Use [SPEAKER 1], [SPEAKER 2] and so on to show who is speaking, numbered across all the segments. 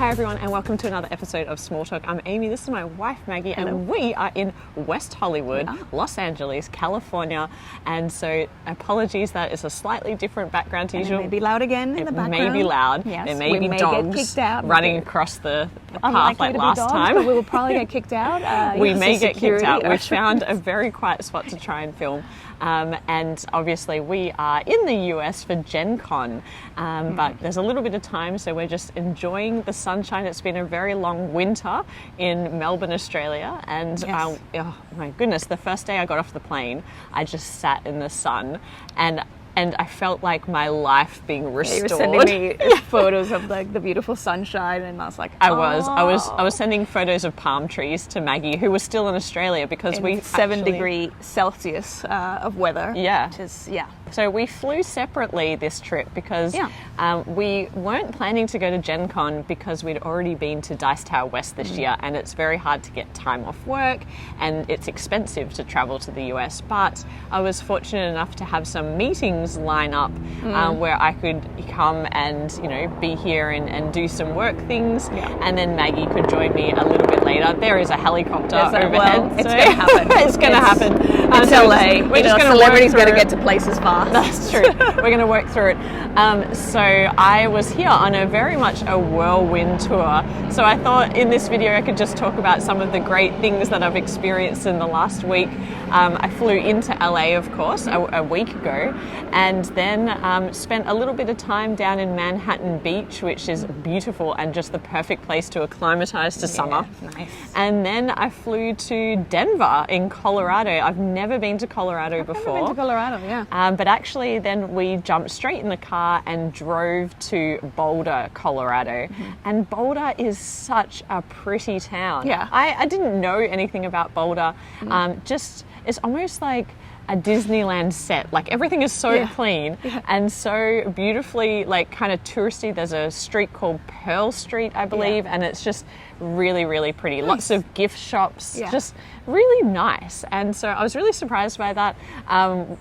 [SPEAKER 1] Hi everyone and welcome to another episode of Small Talk. I'm Amy, this is my wife Maggie.
[SPEAKER 2] Hello.
[SPEAKER 1] And we are in West Hollywood, Los Angeles, California, and so apologies that it's a slightly different background to usual.
[SPEAKER 2] It may be loud again in the background.
[SPEAKER 1] It may be loud.
[SPEAKER 2] Yes.
[SPEAKER 1] There may
[SPEAKER 2] we
[SPEAKER 1] be
[SPEAKER 2] may
[SPEAKER 1] dogs
[SPEAKER 2] get kicked out.
[SPEAKER 1] running across the path
[SPEAKER 2] Unlikely
[SPEAKER 1] like
[SPEAKER 2] to be
[SPEAKER 1] last
[SPEAKER 2] dogs,
[SPEAKER 1] time.
[SPEAKER 2] But we will probably get kicked out.
[SPEAKER 1] We may get kicked out. We found a very quiet spot to try and film. And obviously we are in the US for Gen Con, but there's a little bit of time, so we're just enjoying the sunshine. It's been a very long winter in Melbourne, Australia, and
[SPEAKER 2] Yes.
[SPEAKER 1] oh my goodness, the first day I got off the plane, I just sat in the sun and I felt like my life being restored.
[SPEAKER 2] You were sending me photos of like the beautiful sunshine, and I was like,
[SPEAKER 1] I was sending photos of palm trees to Maggie, who was still in Australia because we
[SPEAKER 2] 7-degree Celsius of weather.
[SPEAKER 1] Yeah.
[SPEAKER 2] Which is,
[SPEAKER 1] So we flew separately this trip because we weren't planning to go to Gen Con because we'd already been to Dice Tower West this year, and it's very hard to get time off work and it's expensive to travel to the US. But I was fortunate enough to have some meetings line up where I could come and be here and do some work things, and then Maggie could join me a little bit later. There is a helicopter overhead.
[SPEAKER 2] Well, it's going to happen.
[SPEAKER 1] It's going to happen.
[SPEAKER 2] It's LA.
[SPEAKER 1] We're just going to
[SPEAKER 2] celebrities got to get to places fast.
[SPEAKER 1] That's true. We're going to work through it. So I was here on a very much a whirlwind tour. So I thought in this video I could just talk about some of the great things that I've experienced in the last week. I flew into LA, of course, a week ago, and then spent a little bit of time down in Manhattan Beach, which is beautiful and just the perfect place to acclimatize to summer.
[SPEAKER 2] Nice.
[SPEAKER 1] And then I flew to Denver in Colorado. I've never been to Colorado before.
[SPEAKER 2] I've been to Colorado, yeah.
[SPEAKER 1] But actually then we jumped straight in the car and drove to Boulder, Colorado. And Boulder is such a pretty town.
[SPEAKER 2] Yeah.
[SPEAKER 1] I didn't know anything about Boulder. It's almost like a Disneyland set. Like everything is so clean and so beautifully like kind of touristy. There's a street called Pearl Street, I believe, and it's just really, really pretty.
[SPEAKER 2] Nice.
[SPEAKER 1] Lots of gift shops, just really nice. And so I was really surprised by that.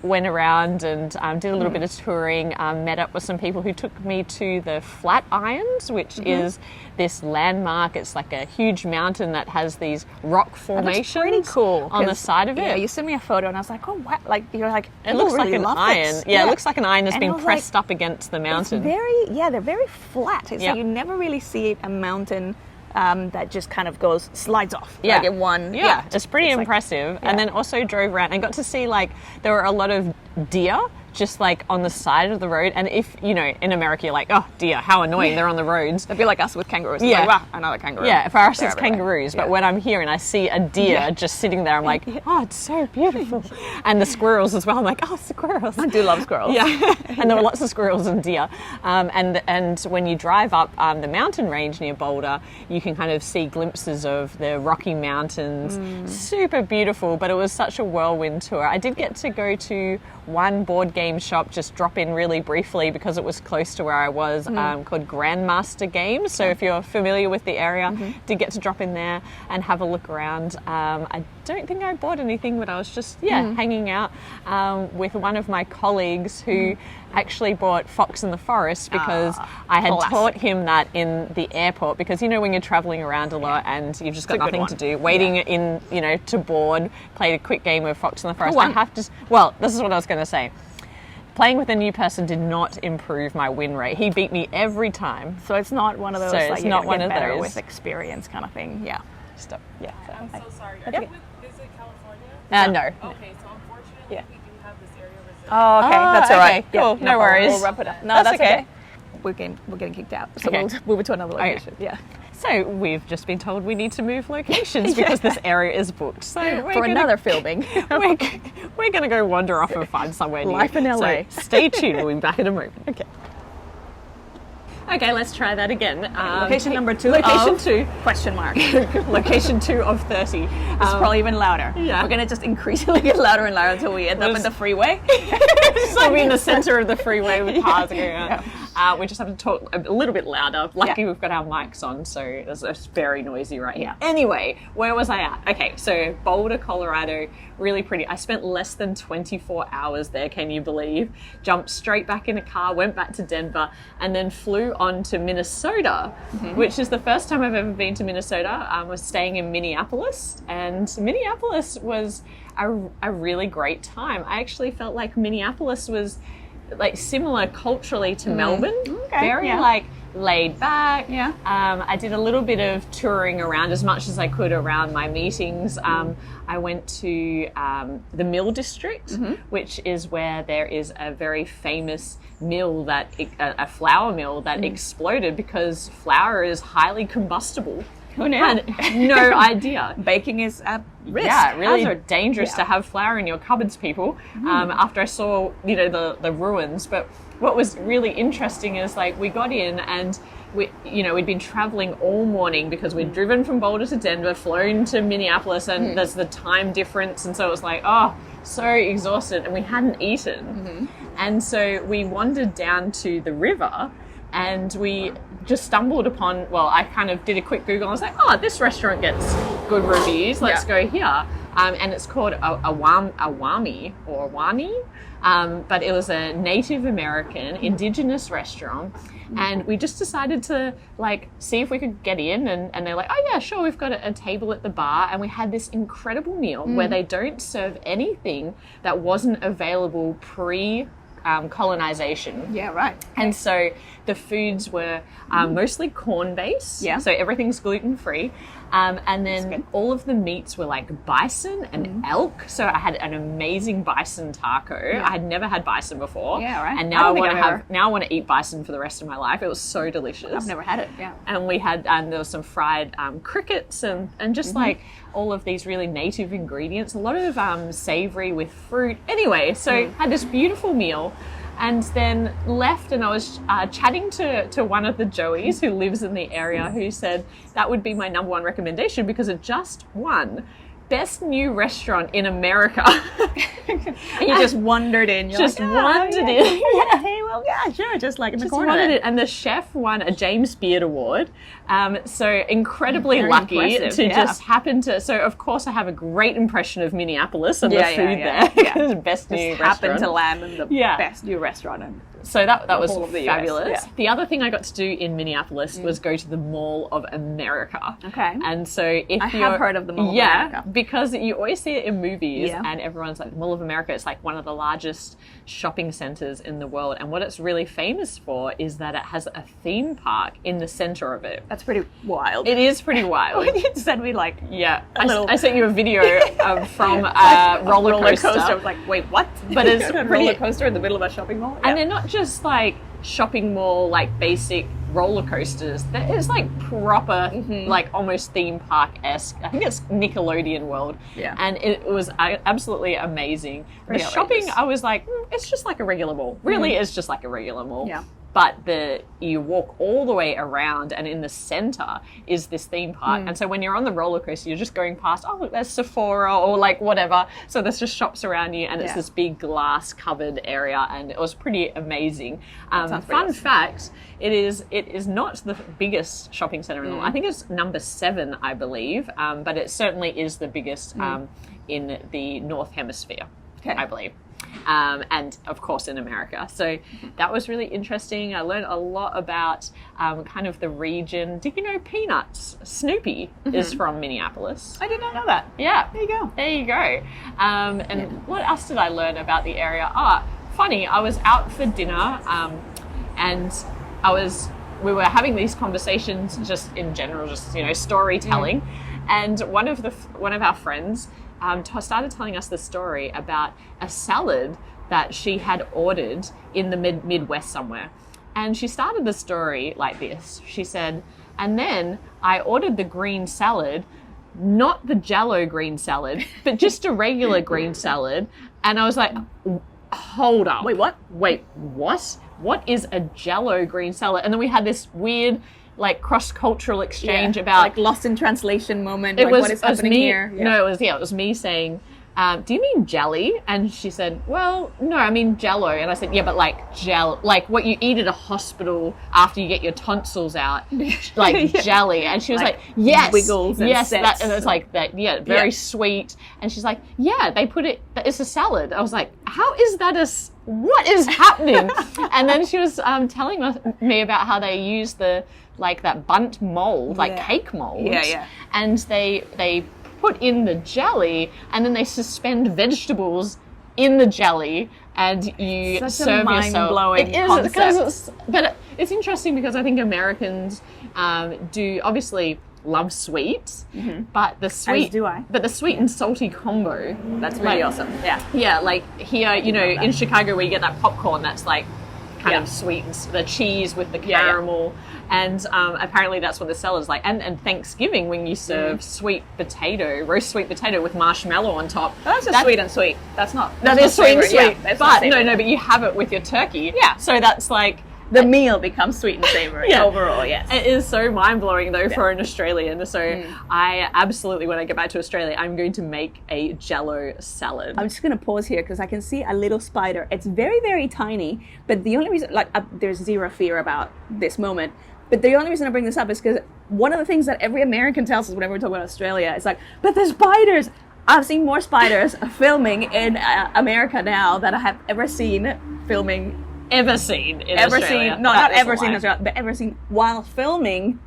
[SPEAKER 1] Went around and did a little bit of touring, met up with some people who took me to the Flatirons, which is this landmark. It's like a huge mountain that has these rock formations
[SPEAKER 2] pretty cool
[SPEAKER 1] on the side of it.
[SPEAKER 2] Yeah, you sent me a photo and I was like, oh, what? Like, you're like,
[SPEAKER 1] it looks
[SPEAKER 2] really
[SPEAKER 1] like an
[SPEAKER 2] love
[SPEAKER 1] iron.
[SPEAKER 2] this.
[SPEAKER 1] Yeah, it looks like an iron has
[SPEAKER 2] And
[SPEAKER 1] been
[SPEAKER 2] I was
[SPEAKER 1] pressed
[SPEAKER 2] like,
[SPEAKER 1] up against the mountain.
[SPEAKER 2] They're very flat. It's
[SPEAKER 1] Yeah.
[SPEAKER 2] like you never really see a mountain that just kind of slides off.
[SPEAKER 1] Yeah.
[SPEAKER 2] Like in one.
[SPEAKER 1] Yeah, it's pretty impressive.
[SPEAKER 2] Like,
[SPEAKER 1] and then also drove around and got to see like there were a lot of deer just like on the side of the road. And if, in America you're like, oh dear, how annoying, they're on the roads.
[SPEAKER 2] It'd be like us with kangaroos.
[SPEAKER 1] Yeah.
[SPEAKER 2] It's like, wow, another kangaroo.
[SPEAKER 1] Yeah, for us
[SPEAKER 2] They're
[SPEAKER 1] it's
[SPEAKER 2] everywhere.
[SPEAKER 1] kangaroos, but when I'm here and I see a deer just sitting there, I'm like, oh, it's so beautiful. And the squirrels as well, I'm like, oh, squirrels.
[SPEAKER 2] I do love squirrels.
[SPEAKER 1] Yeah, and there were lots of squirrels and deer. And when you drive up the mountain range near Boulder, you can kind of see glimpses of the Rocky Mountains. Super beautiful, but it was such a whirlwind tour. I did get to go to one board game shop, just drop in really briefly because it was close to where I was, called Grandmaster Games. So if you're familiar with the area, did get to drop in there and have a look around. I don't think I bought anything, but I was just hanging out with one of my colleagues who actually bought Fox in the Forest because I had taught him that in the airport, because when you're traveling around a lot and you've just got nothing to do, waiting in to board, played a quick game of Fox in the Forest. I have to, well, this is what I was going to say. Playing with a new person did not improve my win rate. He beat me every time.
[SPEAKER 2] So it's not one of those,
[SPEAKER 1] So
[SPEAKER 2] like,
[SPEAKER 1] it's
[SPEAKER 2] you
[SPEAKER 1] not
[SPEAKER 2] get
[SPEAKER 1] one of
[SPEAKER 2] better
[SPEAKER 1] those
[SPEAKER 2] with experience kind of thing. Yeah.
[SPEAKER 1] Stop. Yeah.
[SPEAKER 3] I'm so sorry.
[SPEAKER 2] That's okay.
[SPEAKER 3] Is it California?
[SPEAKER 1] No.
[SPEAKER 3] Okay, so unfortunately we do have this area reserved.
[SPEAKER 2] Oh, okay. That's all right.
[SPEAKER 1] Okay, cool.
[SPEAKER 2] Yeah,
[SPEAKER 1] No worries.
[SPEAKER 2] We'll wrap it up. No,
[SPEAKER 1] That's
[SPEAKER 2] that's
[SPEAKER 1] okay.
[SPEAKER 2] okay. We're getting kicked out. So
[SPEAKER 1] Okay.
[SPEAKER 2] we'll move it to another location. Yeah.
[SPEAKER 1] So we've just been told we need to move locations because this area is booked. So
[SPEAKER 2] For another filming.
[SPEAKER 1] we're going to go wander off and find somewhere new.
[SPEAKER 2] Life in LA.
[SPEAKER 1] So stay tuned. We'll be back in a moment. Okay, let's try that again.
[SPEAKER 2] Location number 2.
[SPEAKER 1] Location
[SPEAKER 2] of
[SPEAKER 1] 2.
[SPEAKER 2] Question mark.
[SPEAKER 1] Location 2 of 30.
[SPEAKER 2] It's probably even louder.
[SPEAKER 1] Yeah.
[SPEAKER 2] We're going to just increasingly get louder and louder until we end up in the freeway.
[SPEAKER 1] We'll be in the center of the freeway with cars going on. We just have to talk a little bit louder. Lucky we've got our mics on, so it's very noisy right here. Anyway, where was I at? Okay, so Boulder, Colorado, really pretty. I spent less than 24 hours there, can you believe? Jumped straight back in a car, went back to Denver, and then flew on to Minnesota, which is the first time I've ever been to Minnesota. I was staying in Minneapolis, and Minneapolis was a really great time. I actually felt like Minneapolis was like similar culturally to Melbourne. Very like laid back. I did a little bit of touring around as much as I could around my meetings. I went to the Mill District, which is where there is a very famous mill a flour mill that exploded because flour is highly combustible.
[SPEAKER 2] Who knew?
[SPEAKER 1] Had no idea.
[SPEAKER 2] Baking is at risk.
[SPEAKER 1] Yeah, really
[SPEAKER 2] Hazard.
[SPEAKER 1] Dangerous to have flour in your cupboards, people. After I saw, the ruins. But what was really interesting is like we got in and we'd been traveling all morning because we'd driven from Boulder to Denver, flown to Minneapolis, and there's the time difference, and so it was like, so exhausted, and we hadn't eaten. And so we wandered down to the river, and we just stumbled upon, I kind of did a quick Google. I was like, this restaurant gets good reviews. Let's go here. And it's called Awami or Awani. But it was a Native American indigenous restaurant. And we just decided to see if we could get in. And they're like, oh yeah, sure. We've got a table at the bar. And we had this incredible meal where they don't serve anything that wasn't available colonization.
[SPEAKER 2] Yeah, right.
[SPEAKER 1] And so the foods were mostly corn-based. Yeah. So everything's gluten-free. And then all of the meats were like bison and elk. So I had an amazing bison taco. I had never had bison before.
[SPEAKER 2] Yeah, right.
[SPEAKER 1] And now I want to eat bison for the rest of my life. It was so delicious.
[SPEAKER 2] I've never had it. Yeah.
[SPEAKER 1] And we had there was some fried crickets and just like all of these really native ingredients. A lot of savory with fruit. Anyway, so had this beautiful meal. And then left, and I was chatting to one of the Joeys who lives in the area, who said that would be my number one recommendation because it just won Best New Restaurant in America.
[SPEAKER 2] And you just wandered in.
[SPEAKER 1] Wandered in.
[SPEAKER 2] Sure, just like in the
[SPEAKER 1] Just
[SPEAKER 2] corner.
[SPEAKER 1] wanted it. And the chef won a James Beard Award. So incredibly
[SPEAKER 2] Very
[SPEAKER 1] lucky
[SPEAKER 2] impressive,
[SPEAKER 1] to just happen to. So of course I have a great impression of Minneapolis and the food there.
[SPEAKER 2] Yeah.
[SPEAKER 1] Best new
[SPEAKER 2] just
[SPEAKER 1] restaurant.
[SPEAKER 2] happened to land in the best new restaurant.
[SPEAKER 1] So that was
[SPEAKER 2] whole of the
[SPEAKER 1] fabulous.
[SPEAKER 2] US,
[SPEAKER 1] The other thing I got to do in Minneapolis was go to the Mall of America.
[SPEAKER 2] Okay.
[SPEAKER 1] And so I
[SPEAKER 2] have heard of the Mall of America.
[SPEAKER 1] Because you always see it in movies and everyone's like, the Mall of America, it's like one of the largest shopping centers in the world. And what it's really famous for is that it has a theme park in the center of it.
[SPEAKER 2] That's pretty wild.
[SPEAKER 1] It is pretty wild.
[SPEAKER 2] You sent me
[SPEAKER 1] I sent you a video from a roller coaster.
[SPEAKER 2] I was like, wait, what?
[SPEAKER 1] But it's
[SPEAKER 2] a roller coaster in the middle of a shopping mall?
[SPEAKER 1] And they're not just like shopping mall, like basic roller coasters. It's like proper, like almost theme park-esque. I think it's Nickelodeon World. Yeah. And it was absolutely amazing. The shopping, I was like, it's just like a regular mall. Really, it's just like a regular mall.
[SPEAKER 2] Yeah.
[SPEAKER 1] But you walk all the way around, and in the center is this theme park. And so when you're on the roller coaster, you're just going past, oh, look, there's Sephora or like whatever. So there's just shops around you, and it's this big glass covered area, and it was pretty amazing. Fun fact, it is not the biggest shopping center in the world. I think it's number 7, I believe, but it certainly is the biggest in the North Hemisphere, I believe. And of course in America. So that was really interesting. I learned a lot about kind of the region. Did you know Peanuts, Snoopy, is from Minneapolis?
[SPEAKER 2] I did not know that.
[SPEAKER 1] Yeah.
[SPEAKER 2] There you go.
[SPEAKER 1] There you go. And what else did I learn about the area? Funny, I was out for dinner and we were having these conversations just in general, just, storytelling. And one of our friends started telling us the story about a salad that she had ordered in the Midwest somewhere. And she started the story like this. She said, and then I ordered the green salad, not the Jell-O green salad, but just a regular green salad. And I was like, hold up.
[SPEAKER 2] Wait, what?
[SPEAKER 1] Wait, what? What is a Jell-O green salad? And then we had this weird cross-cultural exchange about
[SPEAKER 2] lost in translation moment. What is happening here?
[SPEAKER 1] Yeah. No, it was me saying do you mean jelly? And she said, well, no, I mean Jello. And I said, yeah, but like gel, like what you eat at a hospital after you get your tonsils out, like jelly. And she was like yes,
[SPEAKER 2] wiggles and
[SPEAKER 1] yes,
[SPEAKER 2] sets.
[SPEAKER 1] and it's like that, yeah, very sweet. And she's like, yeah, they put it, it's a salad. I was like, how is that what is happening? And then she was telling me about how they use like that bundt mold, like cake mold.
[SPEAKER 2] Yeah.
[SPEAKER 1] And they put in the jelly, and then they suspend vegetables in the jelly, and you
[SPEAKER 2] Such
[SPEAKER 1] serve
[SPEAKER 2] a mind-blowing
[SPEAKER 1] yourself. It is,
[SPEAKER 2] concept.
[SPEAKER 1] but it's interesting because I think Americans do obviously love sweets, but the sweet,
[SPEAKER 2] As do I.
[SPEAKER 1] but the sweet and salty combo.
[SPEAKER 2] That's really awesome. Yeah.
[SPEAKER 1] Yeah, like here, you know, in Chicago where you get that popcorn that's like kind of sweet, and the cheese with the caramel. And apparently that's what the salad's like. And Thanksgiving when you serve roast sweet potato with marshmallow on top.
[SPEAKER 2] That's just sweet and sweet. That's not.
[SPEAKER 1] That is sweet and sweet.
[SPEAKER 2] Yeah,
[SPEAKER 1] but but you have it with your turkey.
[SPEAKER 2] Yeah.
[SPEAKER 1] So that's like...
[SPEAKER 2] The meal becomes sweet and savory overall, yes.
[SPEAKER 1] It is so mind-blowing, though, for an Australian. So I absolutely, when I get back to Australia, I'm going to make a Jello salad.
[SPEAKER 2] I'm just going to pause here because I can see a little spider. It's very, very tiny, but the only reason, there's zero fear about this moment. But the only reason I bring this up is because one of the things that every American tells us whenever we talk about Australia is like, but there's spiders. I've seen more spiders filming in America now than I have ever seen filming
[SPEAKER 1] Ever seen in Australia.
[SPEAKER 2] Not ever seen in Australia, but ever seen while filming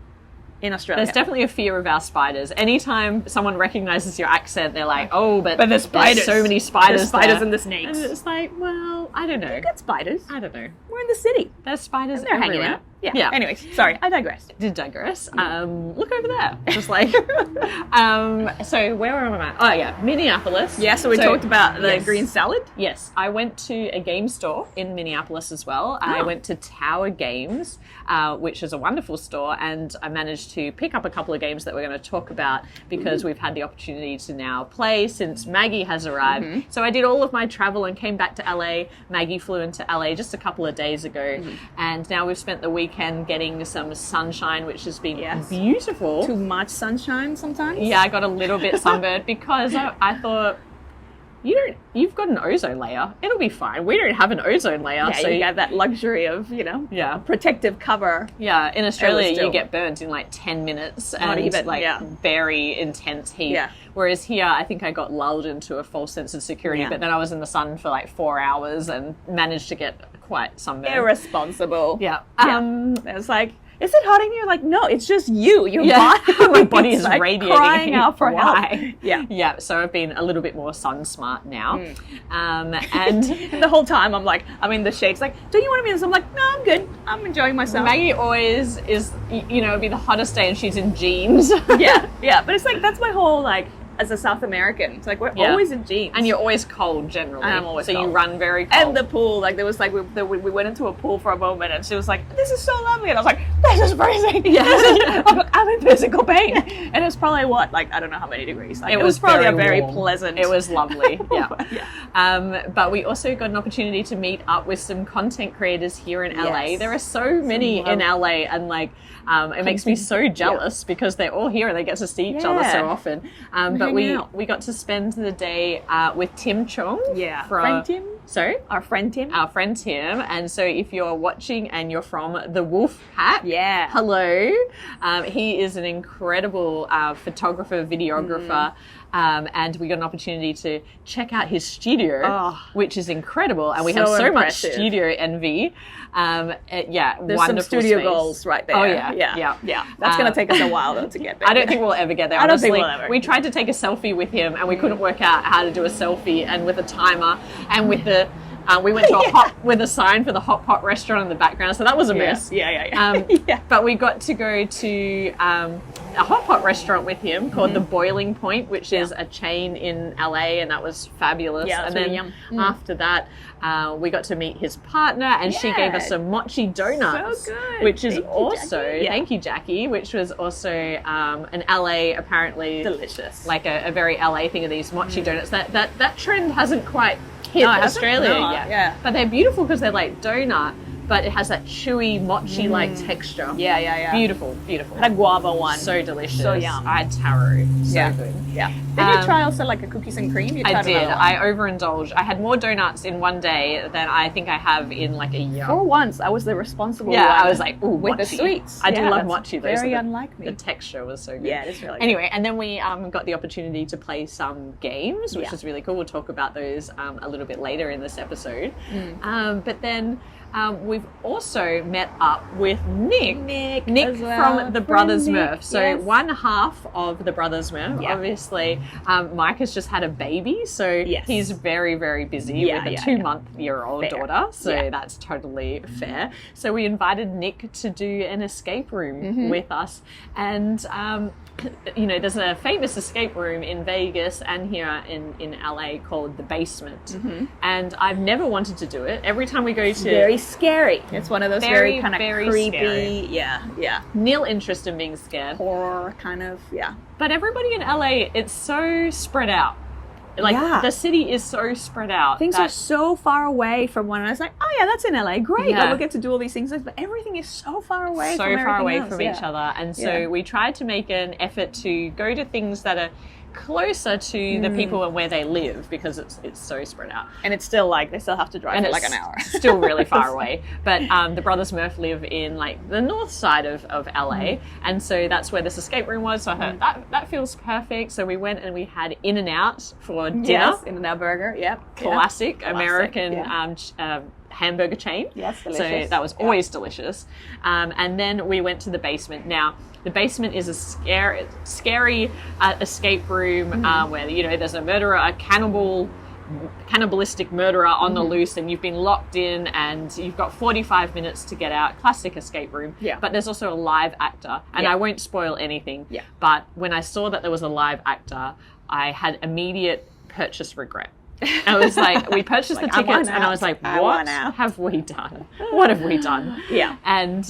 [SPEAKER 2] in Australia.
[SPEAKER 1] There's definitely a fear of our spiders. Anytime someone recognizes your accent, they're like, oh, but
[SPEAKER 2] there's spiders.
[SPEAKER 1] There's so many spiders.
[SPEAKER 2] There's spiders
[SPEAKER 1] there.
[SPEAKER 2] and the snakes.
[SPEAKER 1] And it's like, well, I don't know.
[SPEAKER 2] You've got spiders.
[SPEAKER 1] I don't know.
[SPEAKER 2] We're in the city.
[SPEAKER 1] There's spiders
[SPEAKER 2] They're hanging
[SPEAKER 1] everywhere.
[SPEAKER 2] out. Yeah. Anyways, sorry, I digress.
[SPEAKER 1] Did digress. Look over there. Just like, so where am I at? Oh yeah, Minneapolis.
[SPEAKER 2] Yeah, so we talked about the green salad.
[SPEAKER 1] Yes, I went to a game store in Minneapolis as well. I went to Tower Games, which is a wonderful store, and I managed to pick up a couple of games that we're going to talk about because we've had the opportunity to now play since Maggie has arrived. So I did all of my travel and came back to LA. Maggie flew into LA just a couple of days ago, and now we've spent the weekend getting some sunshine, which has been beautiful.
[SPEAKER 2] Too much sunshine sometimes.
[SPEAKER 1] Yeah, I got a little bit sunburned because I thought, you've got an ozone layer. It'll be fine. We don't have an ozone layer.
[SPEAKER 2] Yeah,
[SPEAKER 1] so
[SPEAKER 2] you have that luxury of, a protective cover.
[SPEAKER 1] Yeah, in Australia you get burnt in like 10 minutes and
[SPEAKER 2] even,
[SPEAKER 1] very intense heat.
[SPEAKER 2] Yeah.
[SPEAKER 1] Whereas here, I think I got lulled into a false sense of security, but then I was in the sun for like 4 hours and managed to get quite sunburned.
[SPEAKER 2] Irresponsible.
[SPEAKER 1] Yeah.
[SPEAKER 2] It was like, is it hot in here? Like, no, it's just you. Your
[SPEAKER 1] my body is
[SPEAKER 2] like
[SPEAKER 1] radiating.
[SPEAKER 2] Crying out for help.
[SPEAKER 1] Yeah. So I've been a little bit more sun smart now. And
[SPEAKER 2] the whole time I'm like, I'm in the shades. Like, don't you want to be in this? I'm like, no, I'm good. I'm enjoying myself.
[SPEAKER 1] Maggie always is, it'd be the hottest day and she's in jeans.
[SPEAKER 2] yeah. But it's like, that's my whole, like, as a South American, it's like we're always in jeans.
[SPEAKER 1] And you're always cold generally.
[SPEAKER 2] And I'm always cold.
[SPEAKER 1] So you run very cold.
[SPEAKER 2] And the pool, like there was like, we went into a pool for a moment and she was like, this is so lovely. And I was like, this is freezing. Yeah. I'm in physical pain. And it was probably I don't know how many degrees. Like, it was probably a very
[SPEAKER 1] warm.
[SPEAKER 2] Pleasant.
[SPEAKER 1] It was lovely. But we also got an opportunity to meet up with some content creators here in LA.
[SPEAKER 2] Yes.
[SPEAKER 1] There are so many in LA and like, it makes me so jealous because they're all here and they get to see each other so often. But we got to spend the day with Tim Chong.
[SPEAKER 2] Yeah.
[SPEAKER 1] Friend
[SPEAKER 2] Tim?
[SPEAKER 1] Sorry?
[SPEAKER 2] Our friend Tim.
[SPEAKER 1] Our friend Tim. And so if you're watching and you're from the Wolf Pack, hello. He is an incredible photographer, videographer. And we got an opportunity to check out his studio, which is incredible. And we have so much studio envy. There's wonderful
[SPEAKER 2] some studio
[SPEAKER 1] space.
[SPEAKER 2] Goals right there.
[SPEAKER 1] Oh, yeah.
[SPEAKER 2] That's going to take us a while, though, to get there.
[SPEAKER 1] I don't think we'll ever get there,
[SPEAKER 2] I don't
[SPEAKER 1] honestly.
[SPEAKER 2] think we'll ever.
[SPEAKER 1] We tried to take a selfie with him, and we couldn't work out how to do a selfie, and with a timer, and with the... we went to with a sign for the hot pot restaurant in the background, so that was a mess. But we got to go to a hot pot restaurant with him called the Boiling Point, which is a chain in LA, and that was fabulous.
[SPEAKER 2] Yeah,
[SPEAKER 1] and then after that, we got to meet his partner, and she gave us some mochi donuts,
[SPEAKER 2] so good.
[SPEAKER 1] which is
[SPEAKER 2] Thank you,
[SPEAKER 1] Jackie, which was also an LA apparently
[SPEAKER 2] delicious,
[SPEAKER 1] like a very LA thing of these mochi donuts. That trend hasn't quite hit Australia yet.
[SPEAKER 2] Yeah.
[SPEAKER 1] But they're beautiful because they're like donut, but it has that chewy, mochi-like texture.
[SPEAKER 2] Yeah.
[SPEAKER 1] Beautiful, beautiful.
[SPEAKER 2] Had a guava one.
[SPEAKER 1] So delicious.
[SPEAKER 2] So yum.
[SPEAKER 1] I had taro. So
[SPEAKER 2] Yeah.
[SPEAKER 1] good.
[SPEAKER 2] Yeah. Did you try also like a cookies and cream? You
[SPEAKER 1] I
[SPEAKER 2] tried
[SPEAKER 1] did.
[SPEAKER 2] another one.
[SPEAKER 1] I overindulged. I had more donuts in one day than I think I have in like a year.
[SPEAKER 2] For once, I was the responsible one.
[SPEAKER 1] I was like, ooh,
[SPEAKER 2] with
[SPEAKER 1] mochi.
[SPEAKER 2] the sweets.
[SPEAKER 1] I do love
[SPEAKER 2] that's
[SPEAKER 1] mochi though.
[SPEAKER 2] Very
[SPEAKER 1] so
[SPEAKER 2] unlike me.
[SPEAKER 1] The texture was so good.
[SPEAKER 2] Yeah, it's really good.
[SPEAKER 1] Anyway, and then we got the opportunity to play some games, which
[SPEAKER 2] Yeah.
[SPEAKER 1] is really cool. We'll talk about those a little bit later in this episode. But then we've also met up with Nick
[SPEAKER 2] as well.
[SPEAKER 1] from the Brothers
[SPEAKER 2] Nick,
[SPEAKER 1] Murph. So
[SPEAKER 2] yes.
[SPEAKER 1] one half of the Brothers Murph.
[SPEAKER 2] Yeah.
[SPEAKER 1] Obviously, Mike has just had a baby, so
[SPEAKER 2] Yes.
[SPEAKER 1] he's very, very busy
[SPEAKER 2] Yeah,
[SPEAKER 1] with a
[SPEAKER 2] yeah,
[SPEAKER 1] 2-month-year-old
[SPEAKER 2] Fair.
[SPEAKER 1] daughter. So
[SPEAKER 2] Yeah.
[SPEAKER 1] that's totally fair. So we invited Nick to do an escape room with us. And, there's a famous escape room in Vegas and here in LA called The Basement. And I've never wanted to do it. Every time we go to...
[SPEAKER 2] Very scary. It's one of those very kind of
[SPEAKER 1] very
[SPEAKER 2] creepy.
[SPEAKER 1] scary.
[SPEAKER 2] Yeah.
[SPEAKER 1] Nil interest in being scared.
[SPEAKER 2] Horror kind of. Yeah.
[SPEAKER 1] But everybody in LA, it's so spread out. Like,
[SPEAKER 2] Yeah.
[SPEAKER 1] the city is so spread out.
[SPEAKER 2] Things
[SPEAKER 1] that-
[SPEAKER 2] are so far away from one another. It's like, oh yeah, that's in LA. Great.
[SPEAKER 1] Yeah.
[SPEAKER 2] Like, we'll get to do all these things. But everything is so far away
[SPEAKER 1] so
[SPEAKER 2] from
[SPEAKER 1] far away
[SPEAKER 2] everything
[SPEAKER 1] from
[SPEAKER 2] else.
[SPEAKER 1] each
[SPEAKER 2] Yeah.
[SPEAKER 1] other. And so
[SPEAKER 2] Yeah.
[SPEAKER 1] we tried to make an effort to go to things that are closer to the people and where they live because it's so spread out.
[SPEAKER 2] And it's still like, they still have to drive
[SPEAKER 1] And
[SPEAKER 2] for
[SPEAKER 1] it's
[SPEAKER 2] like an hour.
[SPEAKER 1] still really far away. But the Brothers Murph live in like the north side of LA. And so that's where this escape room was. So I thought that feels perfect. So we went and we had In-N-Out for dinner.
[SPEAKER 2] Yes, In-N-Out Burger. Yep.
[SPEAKER 1] Classic American
[SPEAKER 2] yeah.
[SPEAKER 1] hamburger chain.
[SPEAKER 2] Yes,
[SPEAKER 1] So
[SPEAKER 2] delicious.
[SPEAKER 1] that was always delicious. And then we went to the basement. Now, the basement is a scary escape room where, there's a murderer, a cannibalistic murderer on the loose, and you've been locked in and you've got 45 minutes to get out. Classic escape room.
[SPEAKER 2] Yeah.
[SPEAKER 1] But there's also a live actor, and
[SPEAKER 2] Yeah.
[SPEAKER 1] I won't spoil anything.
[SPEAKER 2] Yeah.
[SPEAKER 1] But when I saw that there was a live actor, I had immediate purchase regret. I was like, we purchased the
[SPEAKER 2] Like, I want
[SPEAKER 1] tickets, and I was like,
[SPEAKER 2] out. I
[SPEAKER 1] what
[SPEAKER 2] want out.
[SPEAKER 1] have we done? What have we done?
[SPEAKER 2] Yeah.
[SPEAKER 1] And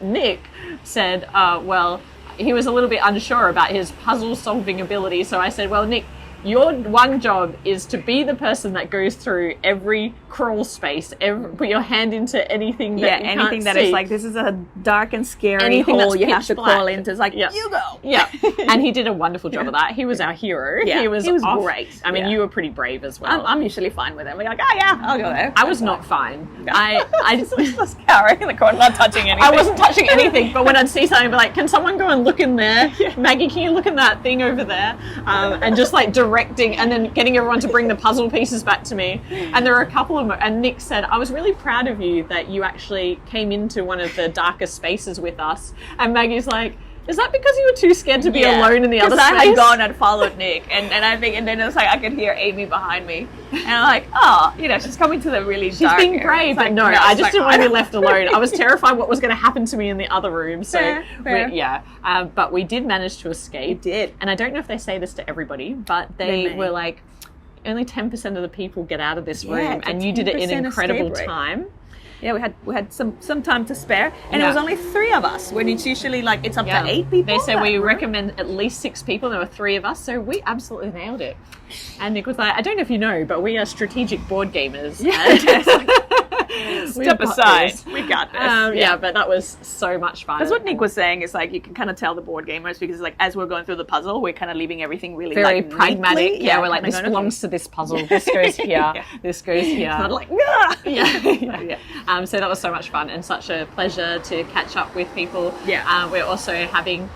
[SPEAKER 1] Nick said, well, he was a little bit unsure about his puzzle solving ability. So I said, well, Nick, your one job is to be the person that goes through every crawl space, put your hand into anything that you
[SPEAKER 2] anything
[SPEAKER 1] can't
[SPEAKER 2] that
[SPEAKER 1] see.
[SPEAKER 2] is like, this is a dark and scary
[SPEAKER 1] Anything
[SPEAKER 2] hole
[SPEAKER 1] that's
[SPEAKER 2] you have
[SPEAKER 1] pitch
[SPEAKER 2] to
[SPEAKER 1] black.
[SPEAKER 2] crawl into. It's like,
[SPEAKER 1] Yeah.
[SPEAKER 2] you go.
[SPEAKER 1] Yeah, and he did a wonderful job of that. He was our hero.
[SPEAKER 2] Yeah,
[SPEAKER 1] he was
[SPEAKER 2] great.
[SPEAKER 1] I mean,
[SPEAKER 2] Yeah.
[SPEAKER 1] you were pretty brave as well.
[SPEAKER 2] I'm usually fine with it. We're like, oh yeah, I'll go there.
[SPEAKER 1] I was not fine. I
[SPEAKER 2] just cowering in the corner, not touching anything.
[SPEAKER 1] I wasn't touching anything, but when I'd see something, I'd be like, can someone go and look in there? Maggie, can you look in that thing over there? And just like directing and then getting everyone to bring the puzzle pieces back to me. And there were a couple of and Nick said, I was really proud of you that you actually came into one of the darkest spaces with us. And Maggie's like, is that because you were too scared to be alone in the other space?
[SPEAKER 2] Because I had gone and followed Nick, and I think, and then it's like I could hear Amy behind me, and I'm like, oh, she's coming to the really
[SPEAKER 1] She's
[SPEAKER 2] dark
[SPEAKER 1] being
[SPEAKER 2] area.
[SPEAKER 1] brave,
[SPEAKER 2] It's
[SPEAKER 1] but
[SPEAKER 2] like,
[SPEAKER 1] no, I just
[SPEAKER 2] like,
[SPEAKER 1] didn't want to be left alone. I was terrified what was going to happen to me in the other room. So,
[SPEAKER 2] Fair.
[SPEAKER 1] but we did manage to escape.
[SPEAKER 2] We did.
[SPEAKER 1] And I don't know if they say this to everybody, but
[SPEAKER 2] They
[SPEAKER 1] they
[SPEAKER 2] may.
[SPEAKER 1] were like, only 10% of the people get out of this
[SPEAKER 2] Yeah,
[SPEAKER 1] room,
[SPEAKER 2] it's a
[SPEAKER 1] and you did it in
[SPEAKER 2] 10%
[SPEAKER 1] incredible
[SPEAKER 2] escape rate.
[SPEAKER 1] time.
[SPEAKER 2] Yeah, we had some time to spare, and it
[SPEAKER 1] Yeah.
[SPEAKER 2] was only 3 of us. When it's usually like it's up
[SPEAKER 1] Yeah.
[SPEAKER 2] to 8 people.
[SPEAKER 1] They said
[SPEAKER 2] that
[SPEAKER 1] we
[SPEAKER 2] room.
[SPEAKER 1] recommend at least 6 people. There were 3 of us, so we absolutely nailed it. And Nick was like, I don't know if you know, but we are strategic board gamers.
[SPEAKER 2] Step aside. We got this.
[SPEAKER 1] Yeah, but that was so much fun.
[SPEAKER 2] That's what Nick was saying. Is like you can kind of tell the board gamers because like as we're going through the puzzle, we're kind of leaving everything really
[SPEAKER 1] very
[SPEAKER 2] like,
[SPEAKER 1] pragmatic.
[SPEAKER 2] neatly.
[SPEAKER 1] Yeah, we're like,
[SPEAKER 2] kinda
[SPEAKER 1] this
[SPEAKER 2] going,
[SPEAKER 1] belongs to this puzzle. This goes here.
[SPEAKER 2] Yeah.
[SPEAKER 1] This goes here.
[SPEAKER 2] It's not like, "Gah!"
[SPEAKER 1] Yeah. So that was so much fun and such a pleasure to catch up with people.
[SPEAKER 2] Yeah.
[SPEAKER 1] We're also having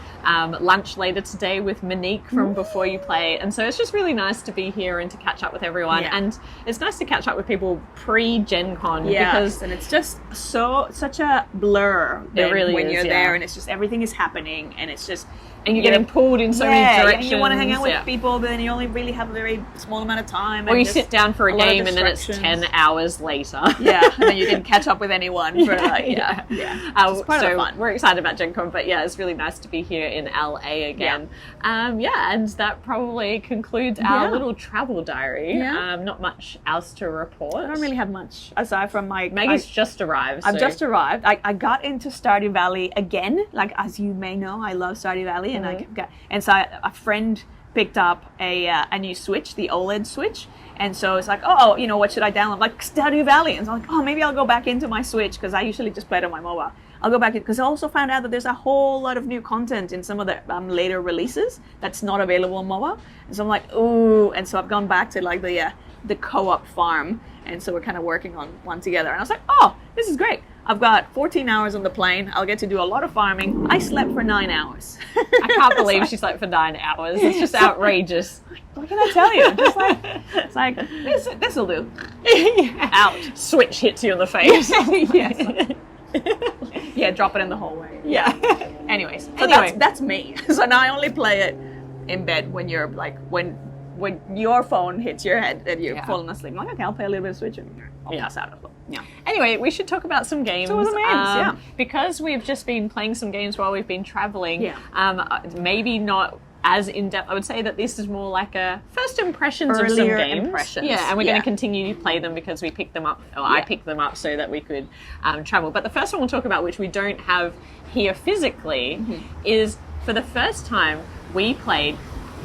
[SPEAKER 1] lunch later today with Monique from Before You Play, and so it's just really nice to be here and to catch up with everyone.
[SPEAKER 2] Yeah.
[SPEAKER 1] And it's nice to catch up with people pre-Gen Con
[SPEAKER 2] Yes,
[SPEAKER 1] because
[SPEAKER 2] and it's just such a blur.
[SPEAKER 1] It really
[SPEAKER 2] when
[SPEAKER 1] is,
[SPEAKER 2] you're
[SPEAKER 1] yeah.
[SPEAKER 2] there, and it's just everything is happening, and it's just.
[SPEAKER 1] and you're getting pulled in so many directions.
[SPEAKER 2] And you want to hang out with
[SPEAKER 1] Yeah.
[SPEAKER 2] people, but then you only really have a very small amount of time.
[SPEAKER 1] Or
[SPEAKER 2] and
[SPEAKER 1] you
[SPEAKER 2] just
[SPEAKER 1] sit down for a
[SPEAKER 2] lot of
[SPEAKER 1] game and then it's
[SPEAKER 2] distractions.
[SPEAKER 1] 10 hours later.
[SPEAKER 2] Yeah, and then you can catch up with anyone for like, yeah. It's part
[SPEAKER 1] so
[SPEAKER 2] of the fun.
[SPEAKER 1] we're excited about Gen Con, but yeah, it's really nice to be here in LA again. And that probably concludes our
[SPEAKER 2] Yeah.
[SPEAKER 1] little travel diary.
[SPEAKER 2] Yeah.
[SPEAKER 1] Not much else to report.
[SPEAKER 2] I don't really have much aside from my.
[SPEAKER 1] Maggie's just arrived.
[SPEAKER 2] I've
[SPEAKER 1] so-
[SPEAKER 2] just arrived. I got into Stardew Valley again. Like as you may know, I love Stardew Valley, and I got. And so a friend picked up a new Switch, the OLED Switch. And so it's like, oh, you know, what should I download? Like Stardew Valley. And so I'm like, oh, maybe I'll go back into my Switch because I usually just play it on my mobile. I'll go back in because I also found out that there's a whole lot of new content in some of the later releases that's not available on mobile. And so I'm like, ooh. And so I've gone back to like the co-op farm. And so we're kind of working on one together. And I was like, oh, this is great. I've got 14 hours on the plane. I'll get to do a lot of farming. I slept for 9 hours.
[SPEAKER 1] I can't believe she slept for 9 hours. It's just outrageous.
[SPEAKER 2] What can I tell you? Just like, it's like, this'll do. Out.
[SPEAKER 1] Switch hits you in the face.
[SPEAKER 2] Yes. Yeah, drop it in the hallway.
[SPEAKER 1] Yeah.
[SPEAKER 2] Anyways, so that's me. So now I only play it in bed when you're like, when your phone hits your head and you're falling asleep. I'm like, okay, I'll play a little bit of Switch and I'll pass out as well. Yeah.
[SPEAKER 1] Anyway, we should talk about some games. Because we've just been playing some games while we've been traveling. Yeah. Maybe not as in-depth. I would say that this is more like a first impressions of some games. Impressions. Yeah, and we're going to continue to play them because we picked them up, or I picked them up so that we could travel. But the first one we'll talk about, which we don't have here physically, is for the first time we played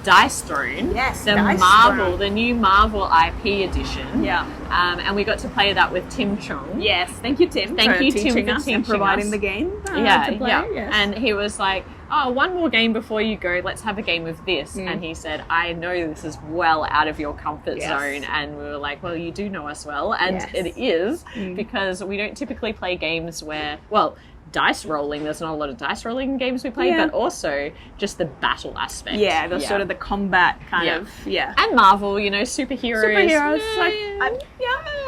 [SPEAKER 1] Dice Throne, the new Marvel IP edition. Yeah, and we got to play that with Tim Chong.
[SPEAKER 2] Yes, thank you, Tim.
[SPEAKER 1] Thank you, Tim, for
[SPEAKER 2] teaching us and providing the game. To play. Yes.
[SPEAKER 1] And he was like, "Oh, one more game before you go. Let's have a game of this." And he said, "I know this is well out of your comfort zone." And we were like, "Well, you do know us well, and it is because we don't typically play games where, well." Dice rolling, there's not a lot of dice rolling games we play, but also just the battle aspect.
[SPEAKER 2] Yeah, the sort of the combat kind of,
[SPEAKER 1] And Marvel, you know, superheroes.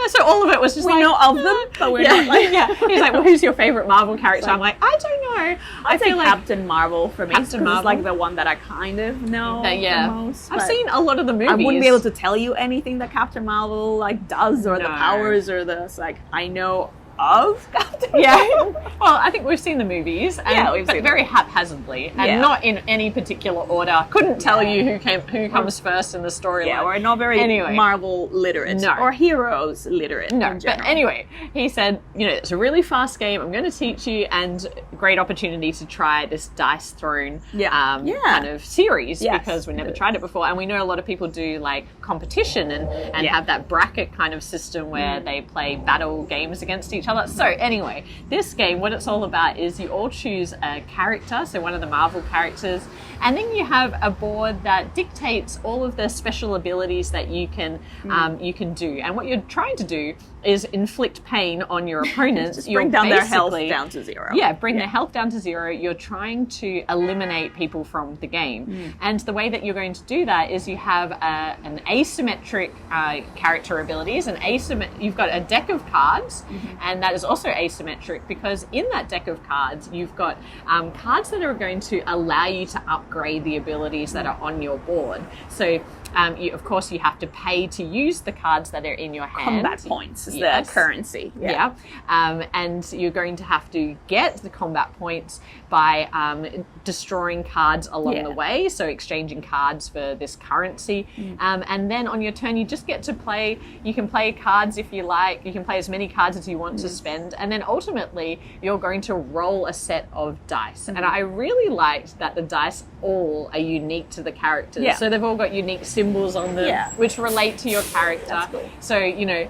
[SPEAKER 1] So all of it was just
[SPEAKER 2] we know of them, but we're not like...
[SPEAKER 1] He's like, well, who's your favourite Marvel character? I'm like, I don't know.
[SPEAKER 2] I feel like Captain Marvel for me. Captain Marvel is like the one that I kind of know the most.
[SPEAKER 1] I've seen a lot of the movies.
[SPEAKER 2] I wouldn't be able to tell you anything that Captain Marvel like does or the powers or the, like, I know of Captain Marvel.
[SPEAKER 1] Well, I think we've seen the movies, and we've seen very haphazardly, and not in any particular order. Couldn't tell you who comes first in the storyline.
[SPEAKER 2] Yeah, we're not very Marvel literate, or heroes literate.
[SPEAKER 1] No, but anyway, he said, you know, it's a really fast game. I'm going to teach you, and great opportunity to try this Dice Throne kind of series because we never tried it before, and we know a lot of people do like competition and have that bracket kind of system where they play battle games against each other. So anyway, this game, what it's all about is you all choose a character, so one of the Marvel characters, and then you have a board that dictates all of the special abilities that you can do. And what you're trying to do is inflict pain on your opponents.
[SPEAKER 2] Just bring down their health down to zero.
[SPEAKER 1] Yeah, bring their health down to zero. You're trying to eliminate people from the game. And the way that you're going to do that is you have an asymmetric character abilities. You've got a deck of cards, and that is also asymmetric because in that deck of cards, you've got cards that are going to allow you to upgrade the abilities that are on your board. So of course, you have to pay to use the cards that are in your hand.
[SPEAKER 2] Combat points is the currency.
[SPEAKER 1] And you're going to have to get the combat points by destroying cards along the way, so exchanging cards for this currency. And then on your turn, you just get to play. You can play cards if you like. You can play as many cards as you want to spend. And then ultimately, you're going to roll a set of dice. And I really liked that the dice all are unique to the characters. So they've all got unique symbols on them, which relate to your character. Cool. So, you know,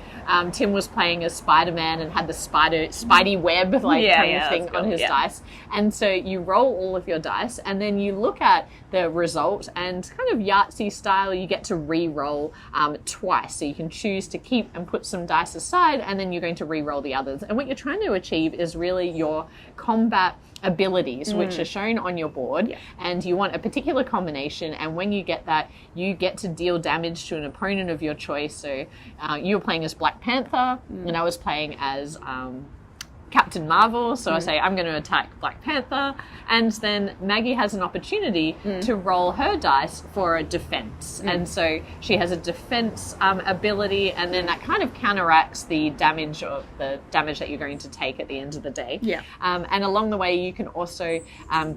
[SPEAKER 1] Tim was playing as Spider-Man and had the Spidey web kind of thing on his dice. And so you roll all of your dice and then you look at the result and kind of Yahtzee style, you get to re-roll twice. So you can choose to keep and put some dice aside and then you're going to re-roll the others. And what you're trying to achieve is really your combat abilities, which are shown on your board, and you want a particular combination, and when you get that, you get to deal damage to an opponent of your choice. So you were playing as Black Panther, and I was playing as Captain Marvel, so I say I'm going to attack Black Panther, and then Maggie has an opportunity to roll her dice for a defense, and so she has a defense ability, and then that kind of counteracts the damage that you're going to take at the end of the day. And along the way you can also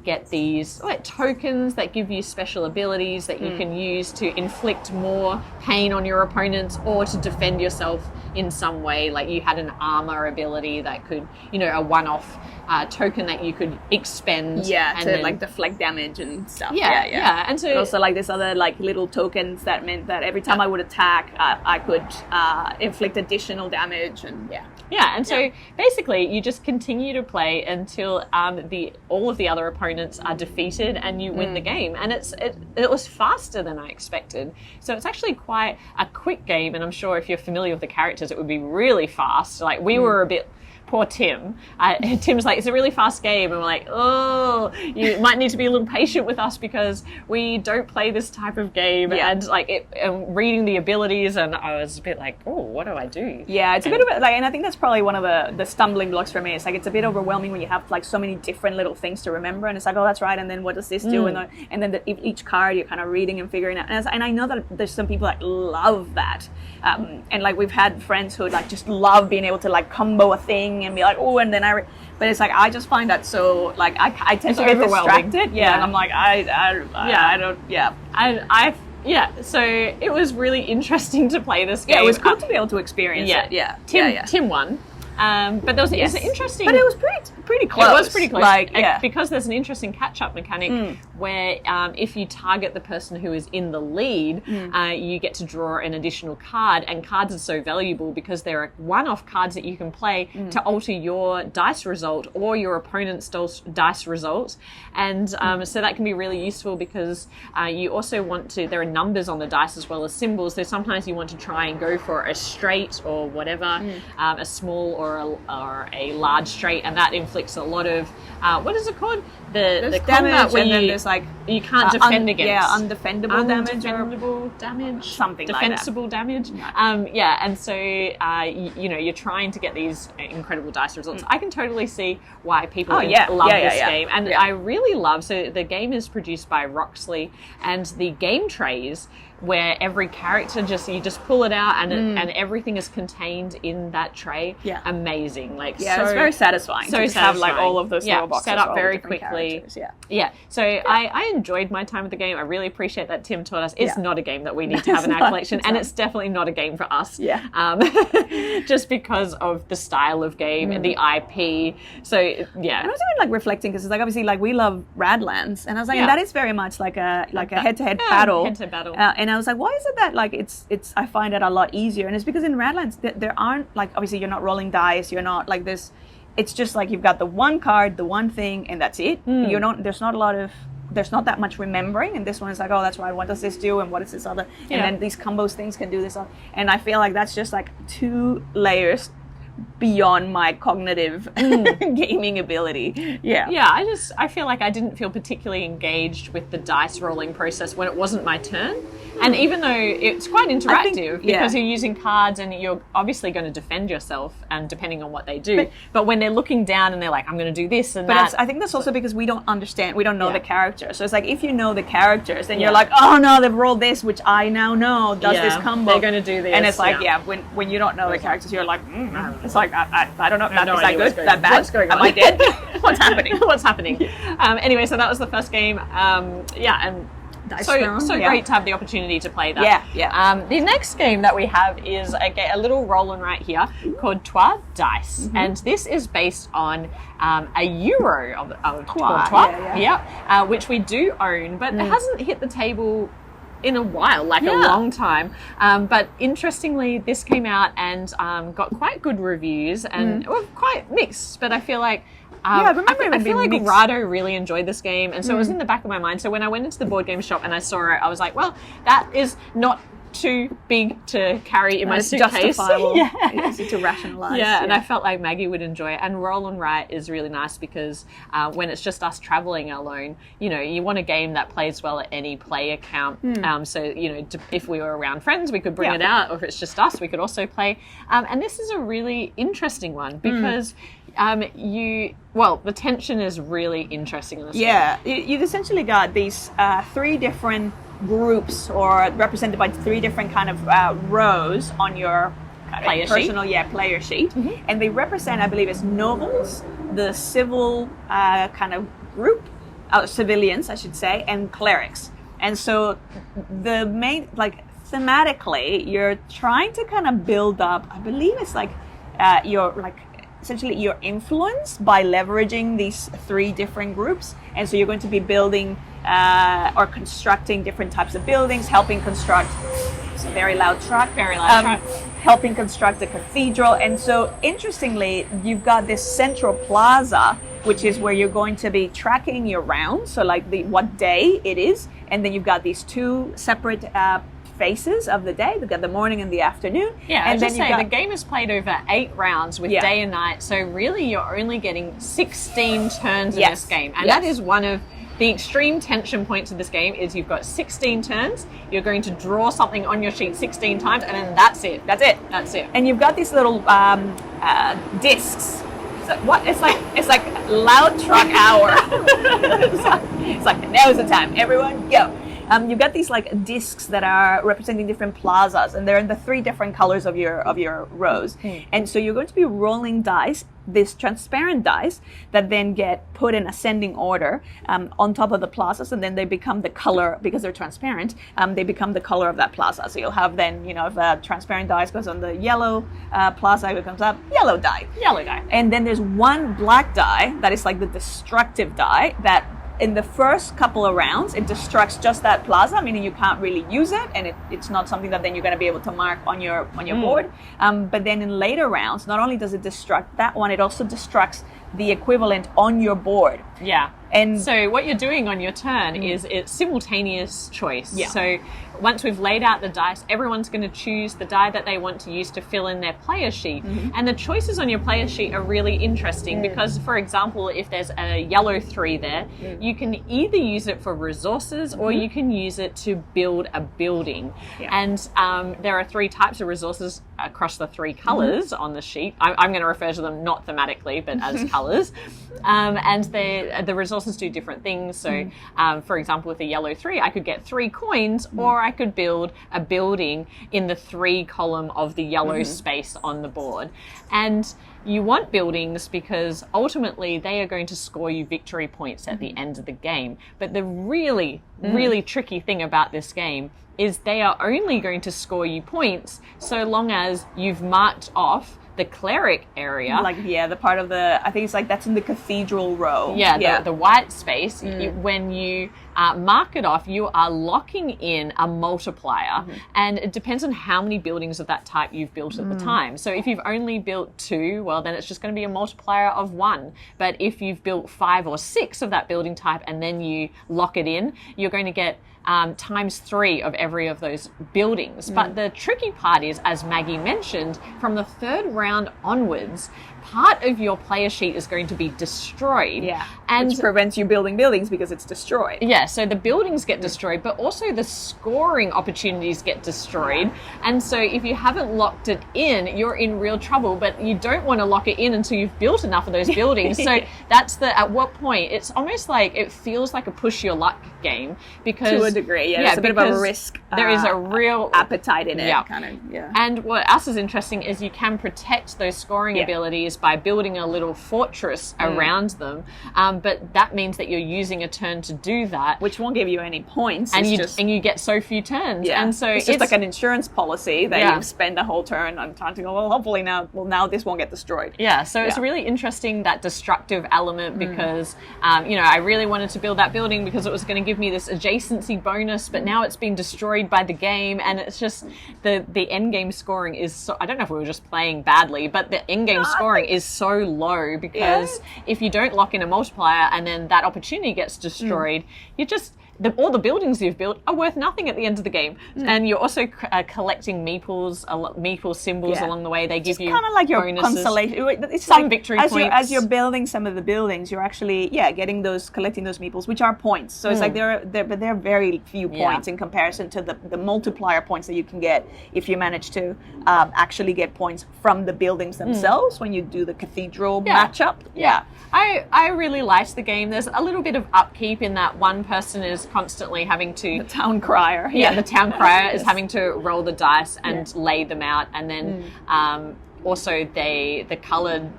[SPEAKER 1] get these tokens that give you special abilities that you can use to inflict more pain on your opponents or to defend yourself in some way. Like you had an armor ability that could a one-off token that you could expend.
[SPEAKER 2] Yeah,
[SPEAKER 1] and
[SPEAKER 2] to
[SPEAKER 1] then,
[SPEAKER 2] like deflect damage and stuff.
[SPEAKER 1] Yeah. And so
[SPEAKER 2] but also like this other like little tokens that meant that every time I would attack, I could inflict additional damage and
[SPEAKER 1] Yeah, and so basically you just continue to play until all of the other opponents are defeated and you win the game. And it was faster than I expected. So it's actually quite a quick game, and I'm sure if you're familiar with the characters, it would be really fast. Like we were a bit. Poor Tim. Tim's like, it's a really fast game. And we're like, oh, you might need to be a little patient with us because we don't play this type of game.
[SPEAKER 2] Yeah.
[SPEAKER 1] And like reading the abilities, and I was a bit like, oh, what do I do?
[SPEAKER 2] Yeah, it's a bit of like, and I think that's probably one of the stumbling blocks for me. It's like, it's a bit overwhelming when you have like so many different little things to remember. And it's like, oh, that's right. And then what does this do? And then each card you're kind of reading and figuring out. And I know that there's some people that love that. And like we've had friends who like just love being able to like combo a thing and be like, oh, and then but it's like I just find that so like I tend to get distracted. Yeah, and I'm like I don't.
[SPEAKER 1] So it was really interesting to play this game.
[SPEAKER 2] Yeah, it was cool to be able to experience it. Yeah,
[SPEAKER 1] Tim won. But there was it's interesting.
[SPEAKER 2] But it was pretty close.
[SPEAKER 1] It was pretty close.
[SPEAKER 2] Like,
[SPEAKER 1] because there's an interesting catch-up mechanic where if you target the person who is in the lead, you get to draw an additional card. And cards are so valuable because there are one-off cards that you can play to alter your dice result or your opponent's dice result. And so that can be really useful because you also want to. There are numbers on the dice as well as symbols. So sometimes you want to try and go for a straight or whatever, a small or a large straight, and that inflicts a lot of what is it called? The
[SPEAKER 2] damage,
[SPEAKER 1] where
[SPEAKER 2] and then there's like
[SPEAKER 1] you can't defend against.
[SPEAKER 2] Yeah, undefendable
[SPEAKER 1] damage,
[SPEAKER 2] something like
[SPEAKER 1] defensible
[SPEAKER 2] that.
[SPEAKER 1] damage. And so you're trying to get these incredible dice results. I can totally see why people love this game, and I really love. So the game is produced by Roxley, and the game trays, where every character you just pull it out and everything is contained in that tray. Yeah, amazing. Like
[SPEAKER 2] it's very satisfying.
[SPEAKER 1] So
[SPEAKER 2] to
[SPEAKER 1] satisfying.
[SPEAKER 2] Have like all of those little boxes
[SPEAKER 1] set up very quickly.
[SPEAKER 2] Yeah.
[SPEAKER 1] So I enjoyed my time with the game. I really appreciate that Tim taught us. It's not a game that we need to have in our collection, and it's definitely not a game for us.
[SPEAKER 2] Yeah.
[SPEAKER 1] Just because of the style of game and the IP. So yeah.
[SPEAKER 2] And I was even like reflecting because it's like obviously like we love Radlands, and I was like, and that is very much like a head-to-head battle.
[SPEAKER 1] Head-to-head battle.
[SPEAKER 2] And I was like, why is it that like it's I find it a lot easier? And it's because in Radlands there aren't like obviously you're not rolling dice, you're not like this. It's just like you've got the one card, the one thing, and that's it. You're not. There's not that much remembering. And this one is like, oh, that's right. What does this do? And what is this other? And then these combos things can do this. And I feel like that's just like 2 layers beyond my cognitive gaming ability.
[SPEAKER 1] Yeah, I feel like I didn't feel particularly engaged with the dice rolling process when it wasn't my turn. And even though it's quite interactive because you're using cards and you're obviously going to defend yourself and depending on what they do. But when they're looking down and they're like, I'm going to do this and that.
[SPEAKER 2] I think that's also because we don't know the characters. So it's like if you know the characters, then you're like, oh no, they've rolled this, which I now know does this combo.
[SPEAKER 1] They're going to do this.
[SPEAKER 2] And it's like, when you don't know the characters, you're like, it's like, I don't know. Is that good? Is that bad?
[SPEAKER 1] What's going on?
[SPEAKER 2] Am I dead? What's happening?
[SPEAKER 1] What's happening? Anyway, so that was the first game. And so great to have the opportunity to play that. The next game that we have is a little roll-on right here called Trois Dice, and this is based on a Euro of Trois, which we do own, but it hasn't hit the table in a while, like a long time. But interestingly, this came out and got quite good reviews and were quite mixed, but I feel like I feel like Rado really enjoyed this game, and so it was in the back of my mind. So when I went into the board game shop and I saw it, I was like, well, that is not too big to carry in my suitcase.
[SPEAKER 2] Justifiable. Easy to rationalize.
[SPEAKER 1] And I felt like Maggie would enjoy it. And Roll and Write is really nice because when it's just us traveling alone, you want a game that plays well at any player count. So, if we were around friends, we could bring it out, or if it's just us, we could also play. And this is a really interesting one because the tension is really interesting in this game.
[SPEAKER 2] You've essentially got these 3 different groups, or represented by 3 different kind of rows on your player sheet, and they represent, I believe, as nobles, the civil kind of group, civilians, I should say, and clerics. And so the main, thematically, you're trying to kind of build up, I believe it's your essentially your influence by leveraging these 3 different groups. And so you're going to be building or constructing different types of buildings, helping construct. It's a very loud truck.
[SPEAKER 1] Very loud truck.
[SPEAKER 2] Helping construct a cathedral. And so interestingly, you've got this central plaza, which is where you're going to be tracking your rounds. So like what day it is. And then you've got these 2 separate phases of the day. They've got the morning and the afternoon.
[SPEAKER 1] Yeah,
[SPEAKER 2] and
[SPEAKER 1] then the game is played over 8 rounds with day and night. So really you're only getting 16 turns in this game. And that is one of the extreme tension points of this game is you've got 16 turns. You're going to draw something on your sheet 16 times, and then that's it.
[SPEAKER 2] That's it.
[SPEAKER 1] That's it.
[SPEAKER 2] And you've got these little discs. So what? It's like loud truck hour. it's like now's the time. Everyone go. You've got these like discs that are representing different plazas, and they're in the 3 different colors of your rows. And so you're going to be rolling dice, this transparent dice that then get put in ascending order on top of the plazas, and then they become the color, because they're transparent, they become the color of that plaza. So you'll have then, if a transparent dice goes on the yellow plaza, it becomes a yellow die.
[SPEAKER 1] Yellow die.
[SPEAKER 2] And then there's one black die that is like the destructive die that in the first couple of rounds, it destructs just that plaza, meaning you can't really use it, and it's not something that then you're going to be able to mark on your board. But then in later rounds, not only does it destruct that one, it also destructs the equivalent on your board.
[SPEAKER 1] Yeah.
[SPEAKER 2] And
[SPEAKER 1] so what you're doing on your turn is it's simultaneous choice.
[SPEAKER 2] Yeah.
[SPEAKER 1] So once we've laid out the dice, everyone's going to choose the die that they want to use to fill in their player sheet. And the choices on your player sheet are really interesting because, for example, if there's a yellow 3 there, you can either use it for resources or you can use it to build a building. And there are 3 types of resources across the 3 colors on the sheet. I'm going to refer to them not thematically, but as colors. And the resources do different things. So, for example, with a yellow 3, I could get 3 coins, or I could build a building in the 3 column of the yellow space on the board. And you want buildings because ultimately they are going to score you victory points at the end of the game. But the really, really tricky thing about this game is they are only going to score you points so long as you've marked off the cleric area.
[SPEAKER 2] The part of I think it's like that's in the cathedral row.
[SPEAKER 1] The white space. When you mark it off, you are locking in a multiplier. And it depends on how many buildings of that type you've built at the time. So if you've only built 2, well, then it's just going to be a multiplier of 1. But if you've built 5 or 6 of that building type and then you lock it in, you're going to get times 3 of every of those buildings. But the tricky part is, as Maggie mentioned, from the 3rd round onwards, part of your player sheet is going to be destroyed. And
[SPEAKER 2] which prevents you building buildings because it's destroyed.
[SPEAKER 1] So the buildings get destroyed, but also the scoring opportunities get destroyed. And so if you haven't locked it in, you're in real trouble, but you don't want to lock it in until you've built enough of those buildings. So that's at what point, it's almost like, it feels like a push your luck game because
[SPEAKER 2] to a degree, there's a bit of a risk.
[SPEAKER 1] There is a real
[SPEAKER 2] appetite in it,
[SPEAKER 1] And what else is interesting is you can protect those scoring abilities by building a little fortress around them. But that means that you're using a turn to do that,
[SPEAKER 2] which won't give you any points,
[SPEAKER 1] and you get so few turns. And so
[SPEAKER 2] it's just like an insurance policy that you spend a whole turn on trying to go, well, hopefully now this won't get destroyed. So
[SPEAKER 1] it's really interesting, that destructive element, because I really wanted to build that building because it was going to give me this adjacency bonus, but now it's been destroyed by the game, and it's just the end game scoring is so, I don't know if we were just playing badly, but the end game scoring is so low because if you don't lock in a multiplier and then that opportunity gets destroyed, you just all the buildings you've built are worth nothing at the end of the game. And you're also collecting meeple symbols along the way. They give you
[SPEAKER 2] kind of like your
[SPEAKER 1] bonuses,
[SPEAKER 2] consolation. It's
[SPEAKER 1] some
[SPEAKER 2] like,
[SPEAKER 1] victory points.
[SPEAKER 2] As you're building some of the buildings, you're actually collecting those meeples, which are points. So it's like they're very few points in comparison to the multiplier points that you can get if you manage to actually get points from the buildings themselves when you do the cathedral matchup.
[SPEAKER 1] I really liked the game. There's a little bit of upkeep in that one person is constantly having to...
[SPEAKER 2] The town crier.
[SPEAKER 1] The town crier is having to roll the dice and lay them out. And then also the coloured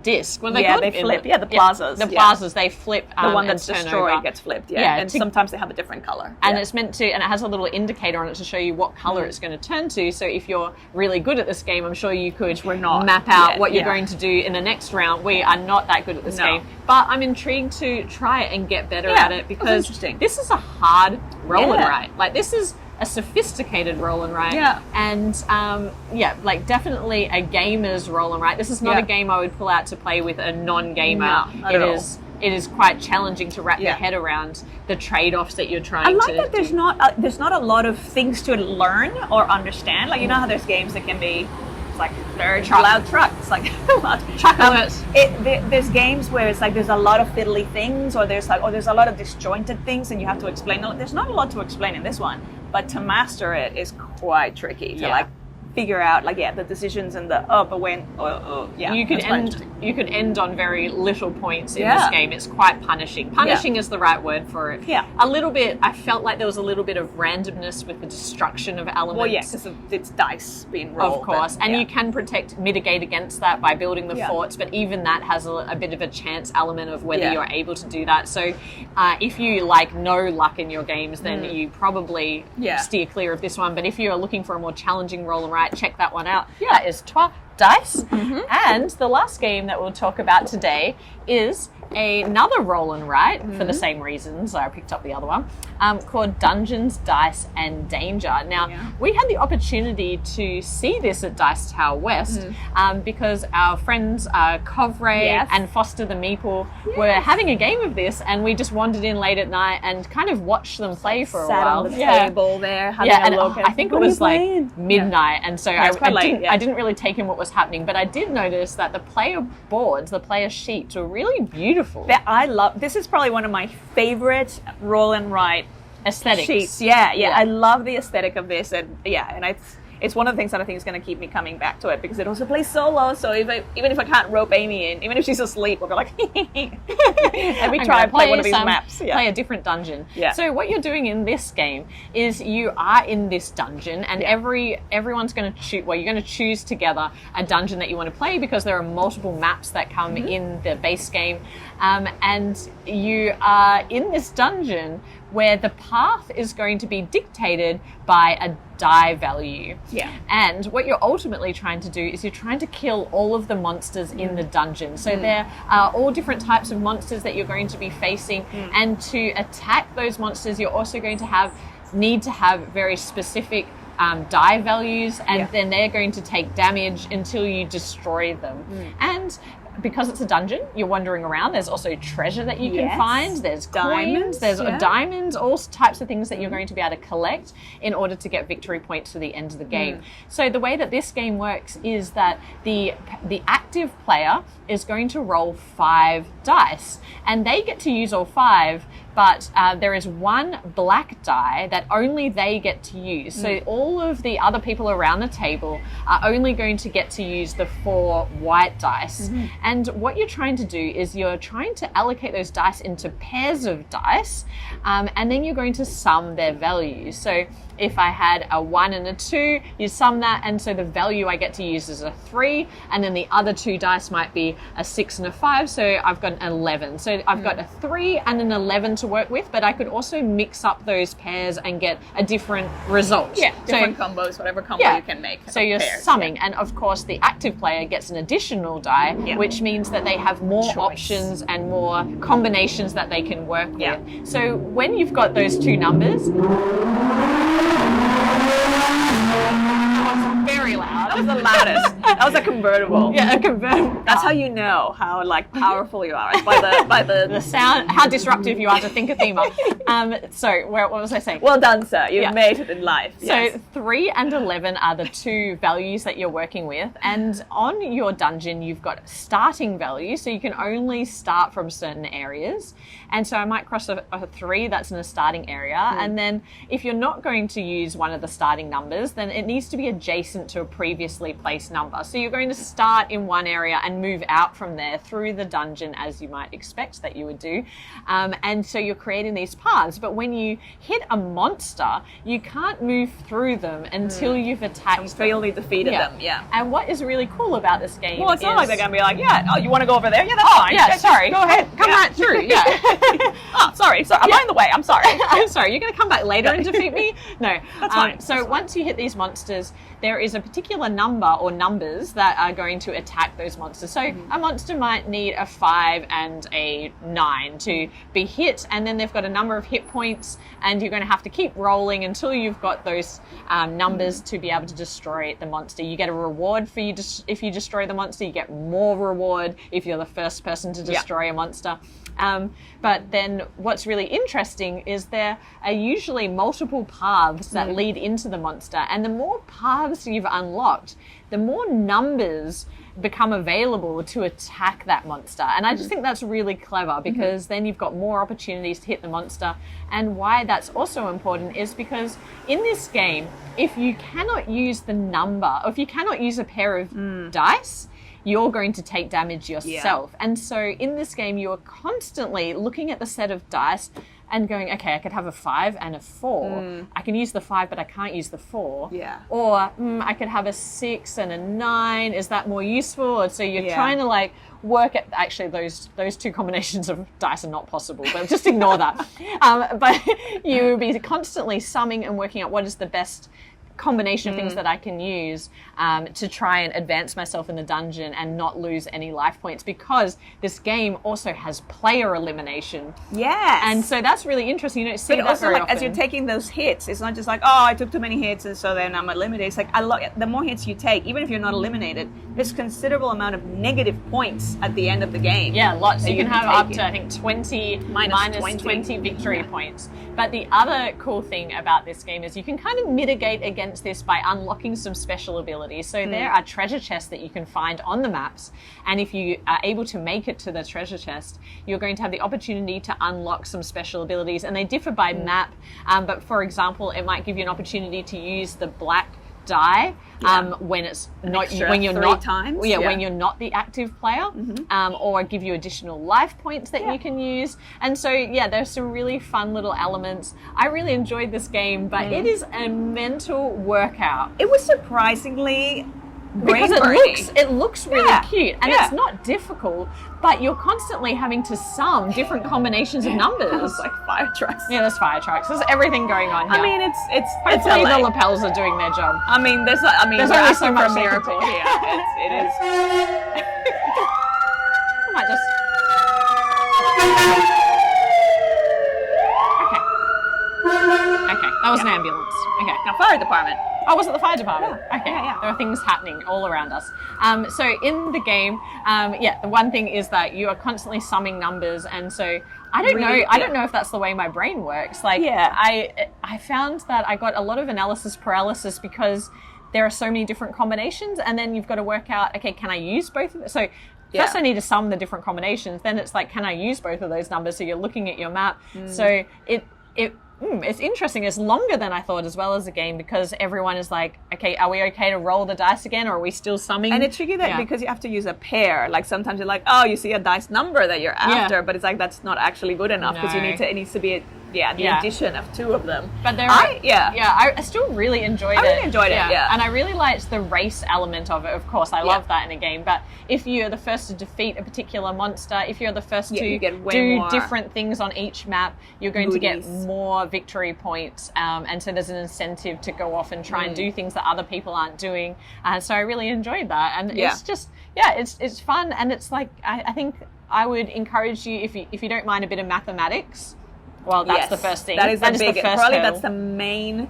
[SPEAKER 1] disc. Well,
[SPEAKER 2] Yeah, they flip. Yeah, the plazas.
[SPEAKER 1] The
[SPEAKER 2] Yeah.
[SPEAKER 1] plazas, they flip.
[SPEAKER 2] The one
[SPEAKER 1] and
[SPEAKER 2] that's
[SPEAKER 1] turn
[SPEAKER 2] destroyed
[SPEAKER 1] over.
[SPEAKER 2] gets flipped. Yeah,
[SPEAKER 1] Yeah,
[SPEAKER 2] and sometimes they have a different color.
[SPEAKER 1] And
[SPEAKER 2] Yeah.
[SPEAKER 1] it's meant to, and it has a little indicator on it to show you what color it's going to turn to. So if you're really good at this game, I'm sure you could
[SPEAKER 2] we're not
[SPEAKER 1] map out
[SPEAKER 2] yet,
[SPEAKER 1] what you're
[SPEAKER 2] yeah.
[SPEAKER 1] going to do in the next round. We are not that good at this
[SPEAKER 2] No.
[SPEAKER 1] game, but I'm intrigued to try it and get better
[SPEAKER 2] Yeah,
[SPEAKER 1] at it
[SPEAKER 2] that's
[SPEAKER 1] because
[SPEAKER 2] interesting.
[SPEAKER 1] this is a hard roll and
[SPEAKER 2] Yeah.
[SPEAKER 1] write. Like this is a sophisticated roll and write.
[SPEAKER 2] Yeah.
[SPEAKER 1] And like definitely a gamer's roll and write. This is not
[SPEAKER 2] Yeah.
[SPEAKER 1] a game I would pull out to play with a non-gamer.
[SPEAKER 2] No, not at all.
[SPEAKER 1] It is quite challenging to wrap your
[SPEAKER 2] Yeah.
[SPEAKER 1] head around the trade-offs that you're trying
[SPEAKER 2] I
[SPEAKER 1] to
[SPEAKER 2] like that
[SPEAKER 1] do.
[SPEAKER 2] there's not a lot of things to learn or understand. Like, you know how there's games that can be, it's like, very loud truck. It's like,
[SPEAKER 1] Truck alert.
[SPEAKER 2] There's games where it's like there's a lot of fiddly things, or there's a lot of disjointed things, and you have to explain. There's not a lot to explain in this one, but to master it is quite tricky to
[SPEAKER 1] Yeah.
[SPEAKER 2] like figure out the decisions and the but when
[SPEAKER 1] You could
[SPEAKER 2] that's quite
[SPEAKER 1] end.
[SPEAKER 2] interesting.
[SPEAKER 1] You could end on very little points in
[SPEAKER 2] Yeah.
[SPEAKER 1] this game. It's quite punishing. Punishing is the right word for it.
[SPEAKER 2] Yeah.
[SPEAKER 1] A little bit. I felt like there was a little bit of randomness with the destruction of elements.
[SPEAKER 2] Well, yeah, because it's dice being rolled.
[SPEAKER 1] Of course, and
[SPEAKER 2] yeah.
[SPEAKER 1] you can mitigate against that by building the
[SPEAKER 2] Yeah.
[SPEAKER 1] forts, but even that has a bit of a chance element of whether
[SPEAKER 2] Yeah.
[SPEAKER 1] you're able to do that. So if you like no luck in your games, then you probably
[SPEAKER 2] Yeah.
[SPEAKER 1] steer clear of this one. But if you're looking for a more challenging roll and write, check that one out.
[SPEAKER 2] Yeah.
[SPEAKER 1] That is Trois Dice. And the last game that we'll talk about today is another roll and write for the same reasons. I picked up the other one, called Dungeons, Dice and Danger. Now, we had the opportunity to see this at Dice Tower West because our friends Covray
[SPEAKER 2] Yes.
[SPEAKER 1] and Foster the Meeple were having a game of this, and we just wandered in late at night and kind of watched them play for a
[SPEAKER 2] Sat
[SPEAKER 1] while.
[SPEAKER 2] on the table there, having
[SPEAKER 1] Yeah,
[SPEAKER 2] a
[SPEAKER 1] and
[SPEAKER 2] look.
[SPEAKER 1] I think it
[SPEAKER 2] What are you
[SPEAKER 1] was like
[SPEAKER 2] playing?
[SPEAKER 1] midnight, and so
[SPEAKER 2] it's quite late, yeah.
[SPEAKER 1] I didn't really take in what was happening, but I did notice that the player boards, the player sheets, were really beautiful.
[SPEAKER 2] I love. This is probably one of my favorite roll and write
[SPEAKER 1] Aesthetics.
[SPEAKER 2] sheets. Yeah.
[SPEAKER 1] Yeah.
[SPEAKER 2] I love the aesthetic of this, and it's one of the things that I think is going to keep me coming back to it because it also plays solo. So even if I can't rope Amy in, even if she's asleep, we'll be like, let me try and play one of these maps. Yeah.
[SPEAKER 1] Play a different dungeon.
[SPEAKER 2] Yeah.
[SPEAKER 1] So what you're doing in this game is you are in this dungeon, and everyone's going to choose. Well, you're going to choose together a dungeon that you want to play because there are multiple maps that come in the base game, and you are in this dungeon where the path is going to be dictated by a die value.
[SPEAKER 2] Yeah.
[SPEAKER 1] And what you're ultimately trying to do is you're trying to kill all of the monsters in the dungeon. So there are all different types of monsters that you're going to be facing, and to attack those monsters, you're also going to need to have very specific die values, and then they're going to take damage until you destroy them. And because it's a dungeon, you're wandering around. There's also treasure that you can find. There's
[SPEAKER 2] Diamonds,
[SPEAKER 1] coins. There's
[SPEAKER 2] yeah.
[SPEAKER 1] diamonds, all types of things that you're going to be able to collect in order to get victory points to the end of the game. So the way that this game works is that the active player is going to roll 5 dice, and they get to use all 5, but there is one black die that only they get to use. So all of the other people around the table are only going to get to use the 4 white dice. And what you're trying to do is you're trying to allocate those dice into pairs of dice, and then you're going to sum their values. So if I had a 1 and a 2, you sum that, and so the value I get to use is a 3, and then the other 2 dice might be a 6 and a 5, so I've got an 11. So I've got a 3 and an 11 to work with, but I could also mix up those pairs and get a different result.
[SPEAKER 2] Yeah, different
[SPEAKER 1] So,
[SPEAKER 2] combos, whatever combo you can make.
[SPEAKER 1] so
[SPEAKER 2] of
[SPEAKER 1] you're
[SPEAKER 2] pairs,
[SPEAKER 1] summing, and of course the active player gets an additional die,
[SPEAKER 2] Yeah.
[SPEAKER 1] which means that they have more
[SPEAKER 2] Choice.
[SPEAKER 1] options and more combinations that they can work
[SPEAKER 2] Yeah.
[SPEAKER 1] with. So when you've got those 2 numbers, very loud.
[SPEAKER 2] That was the loudest. That was a convertible.
[SPEAKER 1] Yeah, a convertible.
[SPEAKER 2] That's how you know how powerful you are. It's by
[SPEAKER 1] The
[SPEAKER 2] the
[SPEAKER 1] sound, how disruptive you are to ThinkerThemer. So what was I saying?
[SPEAKER 2] well done, sir. You've
[SPEAKER 1] Yeah.
[SPEAKER 2] made it in life.
[SPEAKER 1] So
[SPEAKER 2] Yes.
[SPEAKER 1] 3 and 11 are the 2 values that you're working with, and on your dungeon you've got starting values, so you can only start from certain areas. And so I might cross a 3, that's in a starting area, and then if you're not going to use one of the starting numbers, then it needs to be adjacent adjacent to a previously placed number. So you're going to start in one area and move out from there through the dungeon as you might expect that you would do. And so you're creating these paths. But when you hit a monster, you can't move through them until you've attacked them.
[SPEAKER 2] Until you defeated them, yeah.
[SPEAKER 1] And what is really cool about this game
[SPEAKER 2] Well, it's not
[SPEAKER 1] is,
[SPEAKER 2] like they're going to be like, yeah, oh, you want to go over there? Yeah, that's fine.
[SPEAKER 1] Yeah, sorry.
[SPEAKER 2] Go ahead.
[SPEAKER 1] Come right through. Yeah.
[SPEAKER 2] Oh, sorry. I'm in the way. I'm sorry.
[SPEAKER 1] I'm sorry. You're going to come back later and defeat me? No.
[SPEAKER 2] That's fine.
[SPEAKER 1] So once you hit these monsters, there is a particular number or numbers that are going to attack those monsters. So a monster might need a 5 and a 9 to be hit, and then they've got a number of hit points, and you're going to have to keep rolling until you've got those numbers to be able to destroy the monster. You get a reward for if you destroy the monster. You get more reward if you're the first person to destroy a monster. But then what's really interesting is there are usually multiple paths that lead into the monster, and the more paths you've unlocked, the more numbers become available to attack that monster. And I just think that's really clever, because then you've got more opportunities to hit the monster. And why that's also important is because in this game, if you cannot use the number, or if you cannot use a pair of dice, you're going to take damage yourself. Yeah. And so in this game, you are constantly looking at the set of dice and going, okay, I could have a 5 and a 4. I can use the 5, but I can't use the 4.
[SPEAKER 2] Yeah.
[SPEAKER 1] Or I could have a 6 and a 9. Is that more useful? And so you're trying to like work at, actually those two combinations of dice are not possible, but just ignore that. But you will be constantly summing and working out what is the best combination of things that I can use to try and advance myself in the dungeon and not lose any life points, because this game also has player elimination.
[SPEAKER 2] Yes.
[SPEAKER 1] And so that's really interesting. You don't see that
[SPEAKER 2] also,
[SPEAKER 1] very
[SPEAKER 2] like,
[SPEAKER 1] often.
[SPEAKER 2] as you're taking those hits, it's not just like, oh, I took too many hits and so then I'm eliminated. It's like, the more hits you take, even if you're not eliminated, there's considerable amount of negative points at the end of the game.
[SPEAKER 1] Yeah, lots. You can have up to, I think, 20
[SPEAKER 2] minus
[SPEAKER 1] 20 victory points. But the other cool thing about this game is you can kind of mitigate against this by unlocking some special abilities. So there are treasure chests that you can find on the maps, and if you are able to make it to the treasure chest, you're going to have the opportunity to unlock some special abilities, and they differ by map. But for example, it might give you an opportunity to use the black die when it's not when you're not
[SPEAKER 2] times.
[SPEAKER 1] When you're not the active player, or give you additional life points that you can use. And so there's some really fun little elements. I really enjoyed this game, but it is a mental workout.
[SPEAKER 2] It was surprisingly
[SPEAKER 1] because it looks really cute, and it's not difficult, but you're constantly having to sum different combinations of numbers.
[SPEAKER 2] It's like fire trucks.
[SPEAKER 1] Yeah, there's fire trucks. There's everything going on here.
[SPEAKER 2] I mean, it's
[SPEAKER 1] hopefully
[SPEAKER 2] LA.
[SPEAKER 1] the lapels are doing their job.
[SPEAKER 2] I mean, there's
[SPEAKER 1] only so much
[SPEAKER 2] miracle here. It is.
[SPEAKER 1] I might just. Okay, that was an ambulance. Okay,
[SPEAKER 2] now fire department.
[SPEAKER 1] Oh, was it the fire department?
[SPEAKER 2] Yeah.
[SPEAKER 1] Okay,
[SPEAKER 2] Yeah.
[SPEAKER 1] There are things happening all around us. So in the game, the one thing is that you are constantly summing numbers, and so I don't know if that's the way my brain works. Like, I found that I got a lot of analysis paralysis because there are so many different combinations, and then you've got to work out, okay, can I use both of them? So first I need to sum the different combinations, then it's like, can I use both of those numbers? So you're looking at your map. So it's interesting. It's longer than I thought as well as a game, because everyone is like, okay, are we okay to roll the dice again, or are we still summing?
[SPEAKER 2] And it's tricky because you have to use a pair. Like sometimes you're like, oh, you see a dice number that you're after, but it's like that's not actually good enough, because it needs to be the addition of two of them.
[SPEAKER 1] But I still really enjoyed it.
[SPEAKER 2] I really enjoyed it,
[SPEAKER 1] And I really liked the race element of it. Of course, I love that in a game. But if you're the first to defeat a particular monster, if you're the first to do different things on each map, you're going to get more victory points. And so there's an incentive to go off and try and do things that other people aren't doing. So I really enjoyed that. And it's just, it's fun. And it's like, I think I would encourage you, if you don't mind a bit of mathematics. Well, that's the first thing.
[SPEAKER 2] That is the
[SPEAKER 1] first
[SPEAKER 2] probably
[SPEAKER 1] hurdle.
[SPEAKER 2] that's the main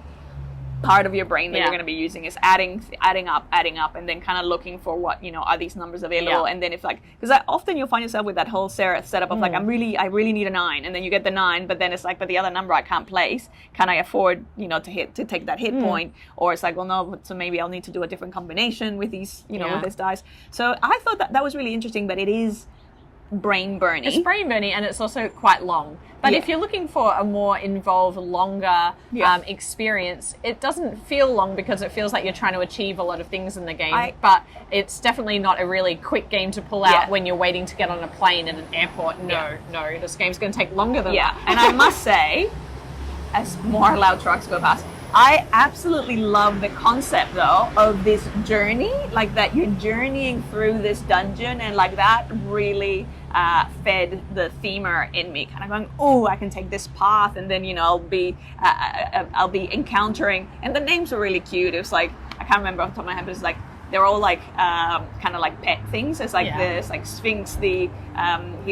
[SPEAKER 2] part of your brain that you're going to be using, is adding up, and then kind of looking for what, are these numbers available? And then if because often you'll find yourself with that whole setup of like, I really need a 9, and then you get the 9, but then it's like, but the other number I can't place. Can I afford, to take that hit point? Or it's like, well, no, so maybe I'll need to do a different combination with these, with this dice. So I thought that was really interesting, but it is brain burning.
[SPEAKER 1] It's brain burning, and it's also quite long. But if you're looking for a more involved, longer experience, it doesn't feel long because it feels like you're trying to achieve a lot of things in the game. But it's definitely not a really quick game to pull out when you're waiting to get on a plane at an airport. No, this game's going to take longer than that.
[SPEAKER 2] And I must say, as more loud trucks go past, I absolutely love the concept though of this journey, like that you're journeying through this dungeon, and like that really fed the themer in me, kind of going, oh, I can take this path, and then I'll be encountering, and the names are really cute. It was like, I can't remember off the top of my head, but it's like they're all like kind of like pet things. It's like this like Sphinx, he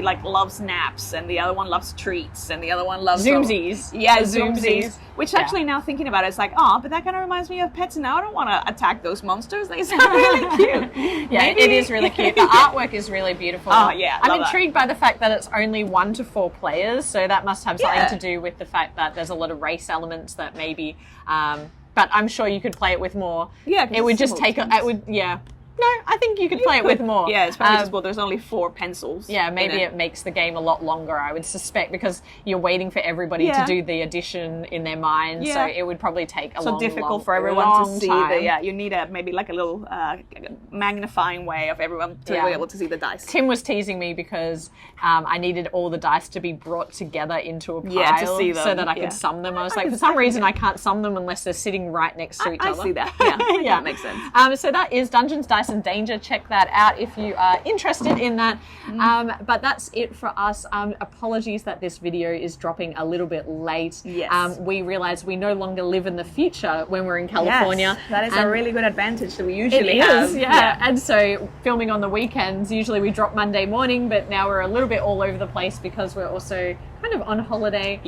[SPEAKER 2] like loves naps, and the other one loves treats, and the other one loves
[SPEAKER 1] Zoomsies.
[SPEAKER 2] Zoomsies. Which actually, now thinking about it, it's like, oh, but that kind of reminds me of pets, and now I don't want to attack those monsters. They sound really cute.
[SPEAKER 1] It is really cute. The artwork is really beautiful.
[SPEAKER 2] Oh yeah,
[SPEAKER 1] I'm intrigued by the fact that it's only 1 to 4 players, so that must have something to do with the fact that there's a lot of race elements that maybe. But I'm sure you could play it with more.
[SPEAKER 2] Yeah,
[SPEAKER 1] it would just take. It would. Yeah. No, I think you could play it with more.
[SPEAKER 2] Yeah, it's probably just, well, there's only 4 pencils.
[SPEAKER 1] Yeah, maybe it makes the game a lot longer, I would suspect, because you're waiting for everybody to do the addition in their mind, so it would probably take a long,
[SPEAKER 2] difficult for everyone to see you need maybe like a little magnifying way of everyone to be able to see the dice.
[SPEAKER 1] Tim was teasing me because I needed all the dice to be brought together into a pile
[SPEAKER 2] to see them.
[SPEAKER 1] So that I could sum them. I was like, for some reason I can't sum them unless they're sitting right next to each other.
[SPEAKER 2] I see that. Yeah, that makes sense.
[SPEAKER 1] So that is Dungeons, Dice and Danger. Check that out if you are interested in that. But that's it for us. Apologies that this video is dropping a little bit late.
[SPEAKER 2] Yes.
[SPEAKER 1] We realize we no longer live in the future when we're in California.
[SPEAKER 2] Yes, that is a really good advantage that we usually have.
[SPEAKER 1] And so filming on the weekends, usually we drop Monday morning, but now we're a little bit all over the place because we're also kind of on holiday.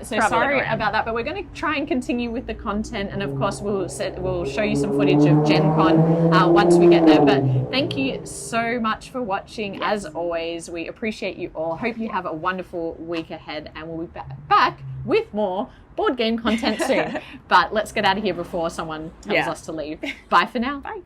[SPEAKER 1] So sorry about that, but we're going to try and continue with the content, and of course we'll show you some footage of Gen Con once we get there. But thank you so much for watching. As always, we appreciate you all. Hope you have a wonderful week ahead, and we'll be back with more board game content soon. But let's get out of here before someone tells us to leave. Bye for now.
[SPEAKER 2] Bye.